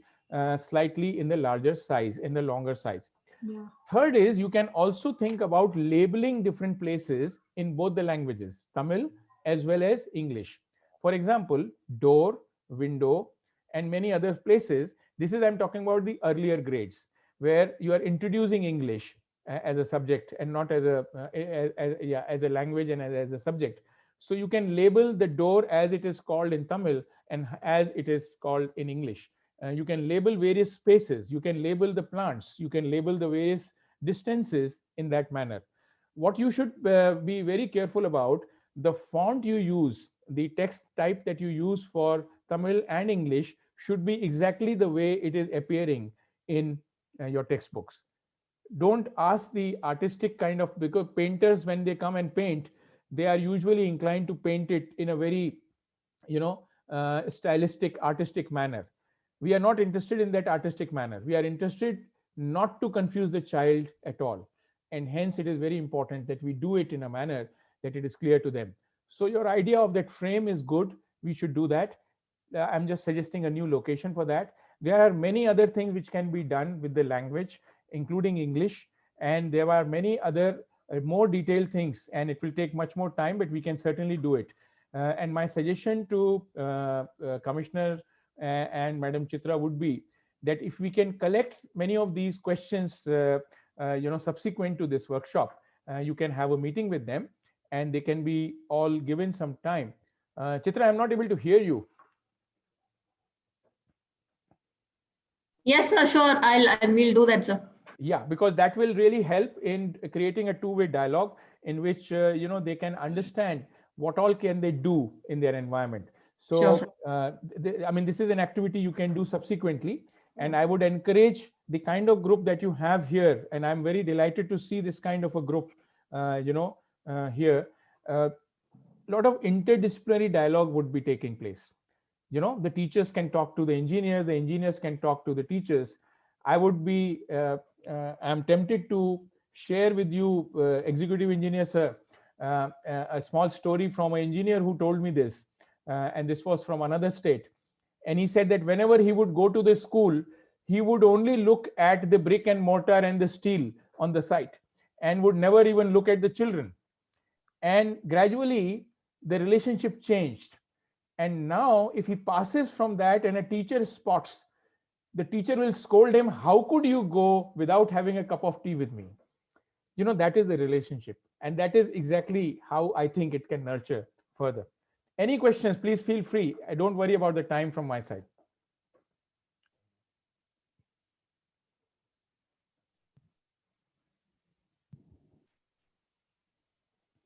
slightly in the larger size, in the longer size. Yeah. 3rd is you can also think about labeling different places in both the languages, Tamil as well as English. For example, door, window, and many other places. This is, I'm talking about the earlier grades where you are introducing English as a subject and not as a language and as a subject. So you can label the door as it is called in Tamil and as it is called in English. You can label various spaces. You can label the plants. You can label the various distances in that manner. What you should be very careful about, the font you use, the text type that you use for Tamil and English should be exactly the way it is appearing in your textbooks. Don't ask the artistic kind of, because painters, when they come and paint, they are usually inclined to paint it in a very, stylistic, artistic manner. We are not interested in that artistic manner. We are interested not to confuse the child at all. And hence it is very important that we do it in a manner that it is clear to them. So your idea of that frame is good. We should do that. I'm just suggesting a new location for that. There are many other things which can be done with the language, including English, and there are many other more detailed things, and it will take much more time, but we can certainly do it. And my suggestion to Commissioner and Madam Chitra would be that if we can collect many of these questions, subsequent to this workshop, you can have a meeting with them, and they can be all given some time. Chitra, I'm not able to hear you. Yes, sir, sure. I will do that, sir. Yeah, because that will really help in creating a two-way dialogue in which they can understand what all can they do in their environment. So, sure, this is an activity you can do subsequently, and I would encourage the kind of group that you have here, and I'm very delighted to see this kind of a group, here. A lot of interdisciplinary dialogue would be taking place. The teachers can talk to the engineers can talk to the teachers. I would be, I'm tempted to share with you, Executive Engineer, sir, a small story from an engineer who told me this, and this was from another state. And he said that whenever he would go to the school, he would only look at the brick and mortar and the steel on the site and would never even look at the children. And gradually, the relationship changed. And now, if he passes from that and a teacher spots, the teacher will scold him, how could you go without having a cup of tea with me? That is the relationship. And that is exactly how I think it can nurture further. Any questions, please feel free. I don't worry about the time from my side.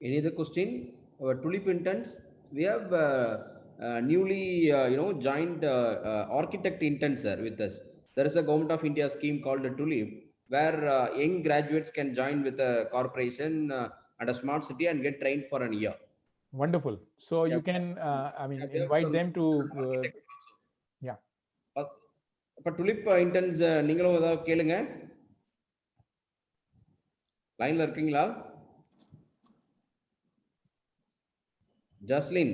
Any other question? Our TULIP interns, we have newly joined architect interns with us. There is a Government of India scheme called the TULIP, where young graduates can join with a corporation and a smart city and get trained for a year. Wonderful. So you can, invite them to, yeah. But TULIP interns, நீங்களும் ஏதாவது கேளுங்க. லைன்ல இருக்கீங்களா? ஜஸ்லின்,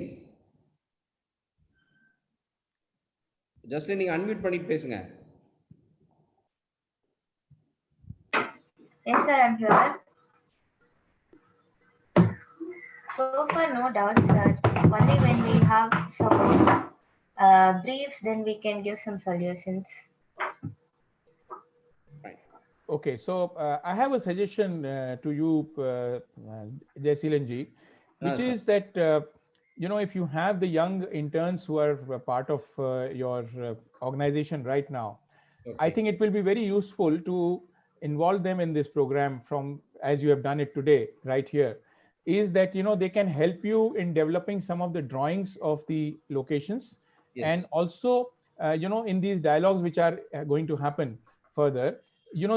நீங்க unmute பண்ணிட்டு பேசுங்க. Yes, sir, I'm here. So far, no doubts, sir. Only when we have some briefs, then we can give some solutions. Okay, so I have a suggestion to you, Jaiseelan ji, which is that if you have the young interns who are part of your organization right now, okay, I think it will be very useful to involve them in this program from, as you have done it today, right here, is that, they can help you in developing some of the drawings of the locations. Yes. And also, in these dialogues which are going to happen further,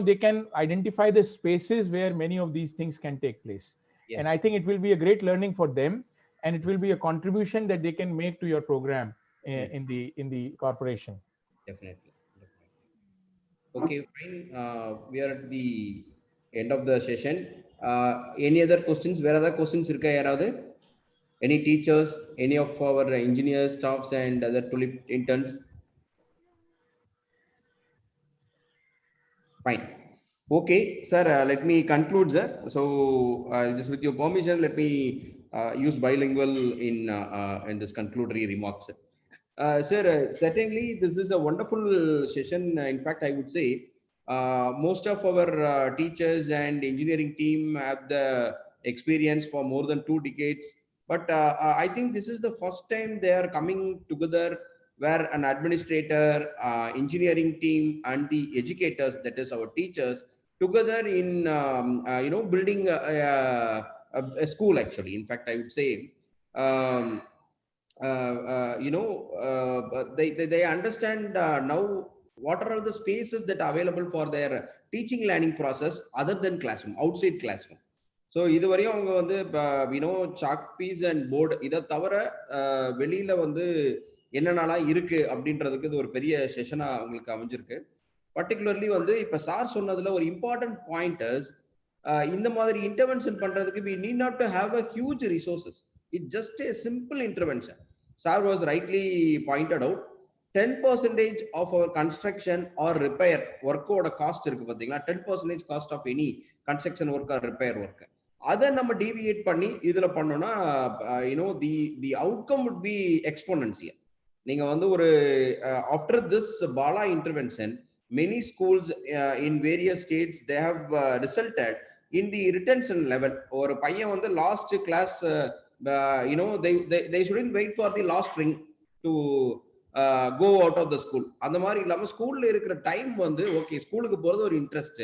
they can identify the spaces where many of these things can take place. Yes. And I think it will be a great learning for them, and it will be a contribution that they can make to your program in the corporation. Definitely. Okay, fine. We are at the end of the session. Any other questions? Where other questions irukka yaravadu? Any teachers, any of our engineers, staffs, and other TULIP interns? Fine. Okay, sir, let me conclude, sir. So, just with your permission, let me use bilingual in this concludatory remarks. Sir, certainly this is a wonderful session. In fact, I would say most of our teachers and engineering team have the experience for more than 2 decades. But I think this is the first time they are coming together, where an administrator, engineering team, and the educators, that is our teachers, together in building a school. Actually, in fact, I would say they understand now what are the spaces that are available for their teaching learning process other than classroom, outside classroom. So இதுவரையும் அவங்க வந்து chalk peace and board இதை தவிர வெளியில வந்து என்னென்னலாம் இருக்கு அப்படின்றதுக்கு இது ஒரு பெரிய செஷனா அவங்களுக்கு அமைஞ்சிருக்கு. பர்டிகுலர்லி வந்து இப்ப சார் சொன்னதுல ஒரு இம்பார்ட்டன்ட் பாயிண்டர்ஸ், இந்த மாதிரி இன்டர்வென்ஷன் பண்றதுக்கு we need not to have a huge resources. It's just a simple intervention. Sir was rightly pointed out, 10% of our construction or repair work oda cost irukku pathina, 10% cost of any construction work or repair work. Adha நம்ம deviate பண்ணி இதுல பண்ணோம்னா the outcome would be exponential. நீங்க வந்து ஒரு after this Bala intervention, many schools in various states, they have resulted in the retention level. ஒரு பையன் வந்து last class they shouldn't wait for the last ring to go out of the school. அந்த மாதிரி இல்லாம ஸ்கூல்ல இருக்கிற time வந்து okay ஸ்கூலுக்கு போறது ஒரு இன்ட்ரெஸ்ட்,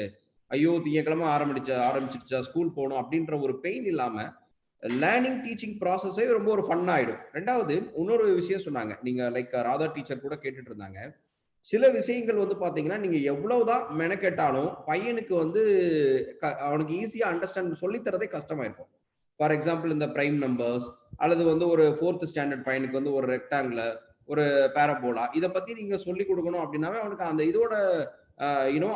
ஐயோ திங்கக்கிழமை ஆரம்பிச்சிருச்சா ஸ்கூல் போகணும் அப்படின்ற ஒரு பெயின் இல்லாம லேர்னிங் டீச்சிங் ப்ராசஸே ரொம்ப ஒரு ஃபன் ஆயிடும். ரெண்டாவது இன்னொரு விஷயம் சொன்னாங்க, நீங்க லைக் ராதா டீச்சர் கூட கேட்டுட்டு இருந்தாங்க, சில விஷயங்கள் வந்து பாத்தீங்கன்னா நீங்க எவ்வளவுதான் மெனக்கெட்டாலும் பையனுக்கு வந்து அவனுக்கு ஈஸியா அண்டர்ஸ்டாண்ட் சொல்லித்தரதே கஷ்டமா இருக்கும். ஃபார் எக்ஸாம்பிள் இந்த பிரைம் நம்பர்ஸ் அல்லது வந்து ஒரு 4th ஸ்டாண்டர்ட் பையனுக்கு வந்து ஒரு ரெக்டாங்குலர் ஒரு பேரபோலா இதை பத்தி நீங்க சொல்லி கொடுக்கணும் அப்படின்னாவே அவனுக்கு அந்த இதோட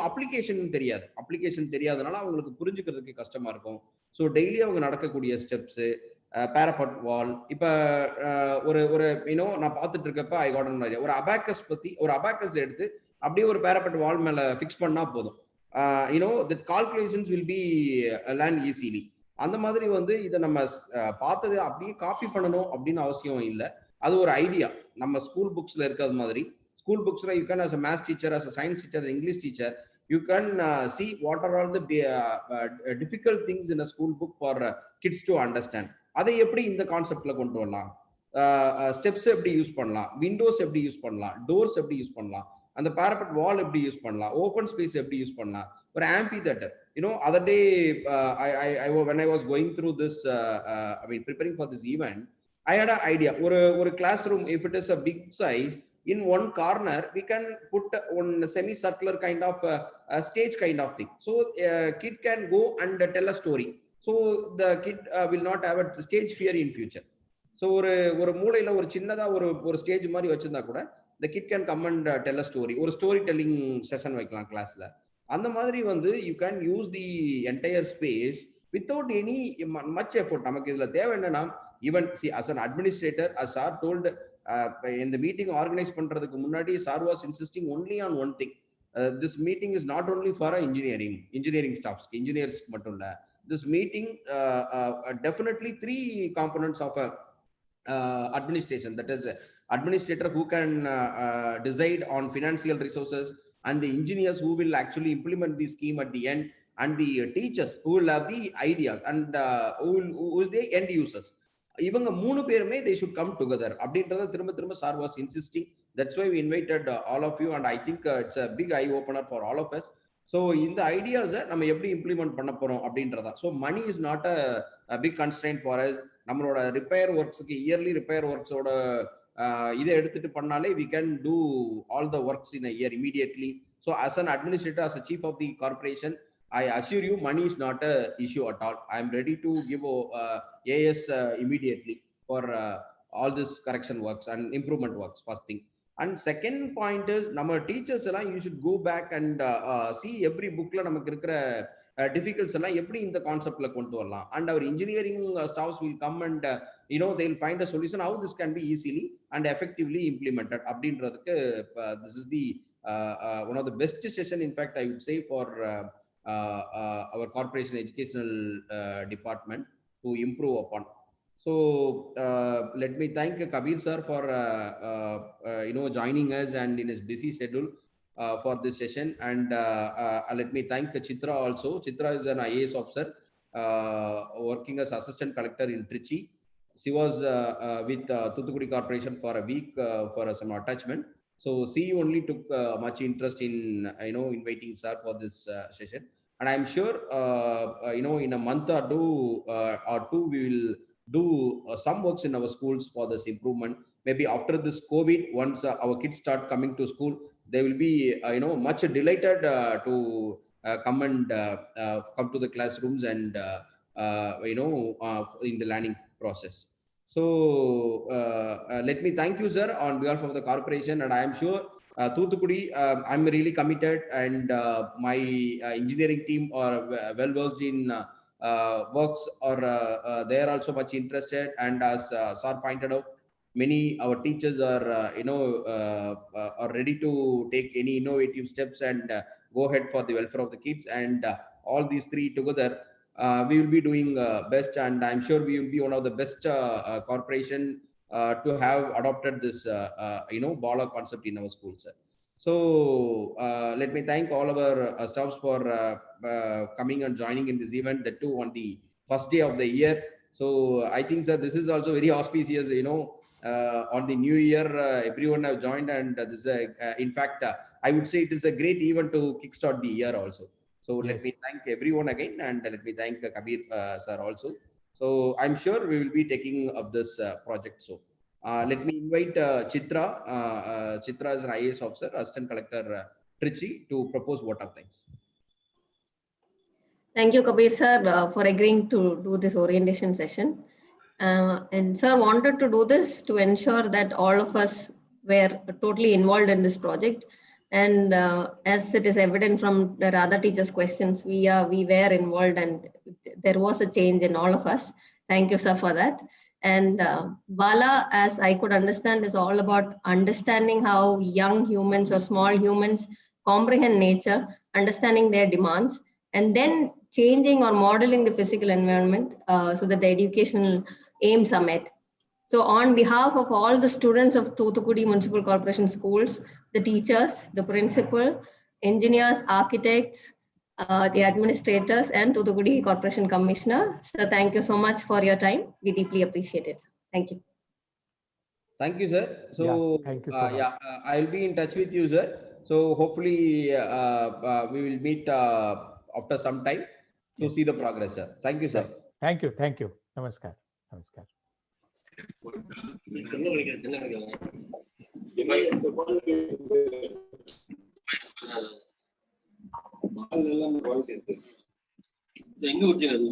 அப்ளிகேஷன் தெரியாது. அப்ளிகேஷன் தெரியாதனால அவங்களுக்கு புரிஞ்சுக்கிறதுக்கு கஷ்டமா இருக்கும். ஸோ டெய்லி அவங்க நடக்கக்கூடிய ஸ்டெப்ஸ், பேரபட் வால், இப்ப ஒரு நான் பார்த்துட்டு இருக்கப்ப ஐ காட் அன் ஐடியா, ஒரு அபாக்கஸ் பத்தி ஒரு அபாக்கஸ் எடுத்து அப்படியே ஒரு பேரபட் வால் மேல ஃபிக்ஸ் பண்ணா போதும், that calculations will be learned easily. அந்த மாதிரி வந்து இதை நம்ம பார்த்தது அப்படியே காப்பி பண்ணணும் அப்படின்னு அவசியம் இல்லை. அது ஒரு ஐடியா நம்ம ஸ்கூல் புக்ஸ்ல இருக்கிறது மாதிரி. ஸ்கூல் புக்ஸ்ல you can as a math teacher, as a science teacher, as an English teacher, you can see what are all the difficult things in a school book for kids to understand. அதை எப்படி இந்த கான்செப்ட்ல கொண்டு வரலாம், steps எப்படி use பண்ணலாம், Windows எப்படி use பண்ணலாம், டோர்ஸ் எப்படி யூஸ் பண்ணலாம், அந்த பேரபட் வால் எப்படி யூஸ் பண்ணலாம், ஓப்பன் ஸ்பேஸ் எப்படி யூஸ் பண்ணலாம், ஒரு ஆம்பி theatre. other day when I was going through this preparing for this event, I had an idea. ஒரு classroom, if it is a big size, in one corner we can put one semi-circular kind of stage kind of thing, so kid can go and tell a story, so the kid will not have a stage fear in future. So ஒரு மூலையில ஒரு சின்னதா ஒரு stage மாதிரி வச்சிருந்தா கூட the kid can come and tell a story, ஒரு story telling session வைக்கலாம் கிளாஸ்ல. அந்த மாதிரி வந்து you can use the entire space without any much effort. நமக்கு இதுல தேவை என்னன்னா, even see as an administrator, as sir told in the meeting organize பண்றதுக்கு முன்னாடி sir was insisting only on one thing, this meeting is not only for engineering staffs, engineers மட்டும் இல்ல, this meeting definitely 3 components of a administration, that is administrator who can decide on financial resources, and the engineers who will actually implement the scheme at the end, and the teachers who will have the ideas, and who is the end users. இவங்க 3 பேருமே they should come together அப்படின்றத திரும்ப sir was insisting. That's why we invited all of you, and I think it's a big eye opener for all of us. So இந்த ஐடியாஸை நம்ம எப்படி implement பண்ண போறோம் அப்படின்றதா. So money is not a big constraint for us. நம்மளோட repair ஒர்க்ஸுக்கு early repair ஒர்க்ஸோட இதை எடுத்துட்டு பண்ணாலே we can do all the works in a year immediately. So as an administrator, as a chief of the corporation, I assure you money is not a issue at all. I am ready to give AS immediately for all this correction works and improvement works, first thing. And second point is, நம்ம teachers எல்லாம் you should go back and see every bookல நமக்கு இருக்கிற difficulties எல்லாம் எப்படி இந்த கான்செப்ட்ல கொண்டு வரலாம். And our engineering staffs will come and they'll find a solution how this can be easily and effectively implemented அப்படின்றதுக்கு this is the one of the best session, in fact I would say, for our corporation educational department to improve upon. So let me thank Kabir sir for joining us and in his busy schedule for this session, and let me thank Chitra also. Chitra is an IAS officer working as assistant collector in Trichy. She was with Thuthukudi Corporation for a week for some attachment. So she only took much interest in inviting sir for this session, and I'm sure in a month or two we will do some works in our schools for this improvement. Maybe after this COVID, once our kids start coming to school, they will be much delighted to come and come to the classrooms and in the learning process. So let me thank you sir on behalf of the corporation, and I am sure Thuthukudi, I'm really committed, and my engineering team are well versed in works, or they are also much interested, and as sir pointed out, many our teachers are are ready to take any innovative steps and go ahead for the welfare of the kids, and all these three together we will be doing best, and I'm sure we will be one of the best corporation to have adopted this Bala concept in our schools, sir. So let me thank all our staffs for coming and joining in this event, that too on the first day of the year. So I think, sir, this is also very auspicious, on the new year, everyone have joined, and this in fact, I would say it is a great event to kickstart the year also. So let me thank everyone again, and let me thank Kabir sir also. So I'm sure we will be taking up this project. So let me invite Chitra. Chitra is an IAS officer, Assistant Collector Trichy, to propose vote of thanks. Thank you, Kabir sir, for agreeing to do this orientation session. And sir wanted to do this to ensure that all of us were totally involved in this project. And as it is evident from the other teachers' questions, we were involved, and there was a change in all of us. Thank you, sir, for that. And Bala, as I could understand, is all about understanding how young humans or small humans comprehend nature, understanding their demands, and then changing or modeling the physical environment so that the educational aims are met. So on behalf of all the students of Thoothukudi Municipal Corporation schools, the teachers, the principal, engineers, architects, the administrators, and Thoothukudi Corporation Commissioner, so thank you so much for your time. We deeply appreciate it. Thank you. Thank you, sir. So thank you so much. I'll be in touch with you, sir. So hopefully we will meet after some time to see the progress, sir. Thank you, sir. Thank you. Thank you. Namaskar. Namaskar. எங்க குடிச்சீங்க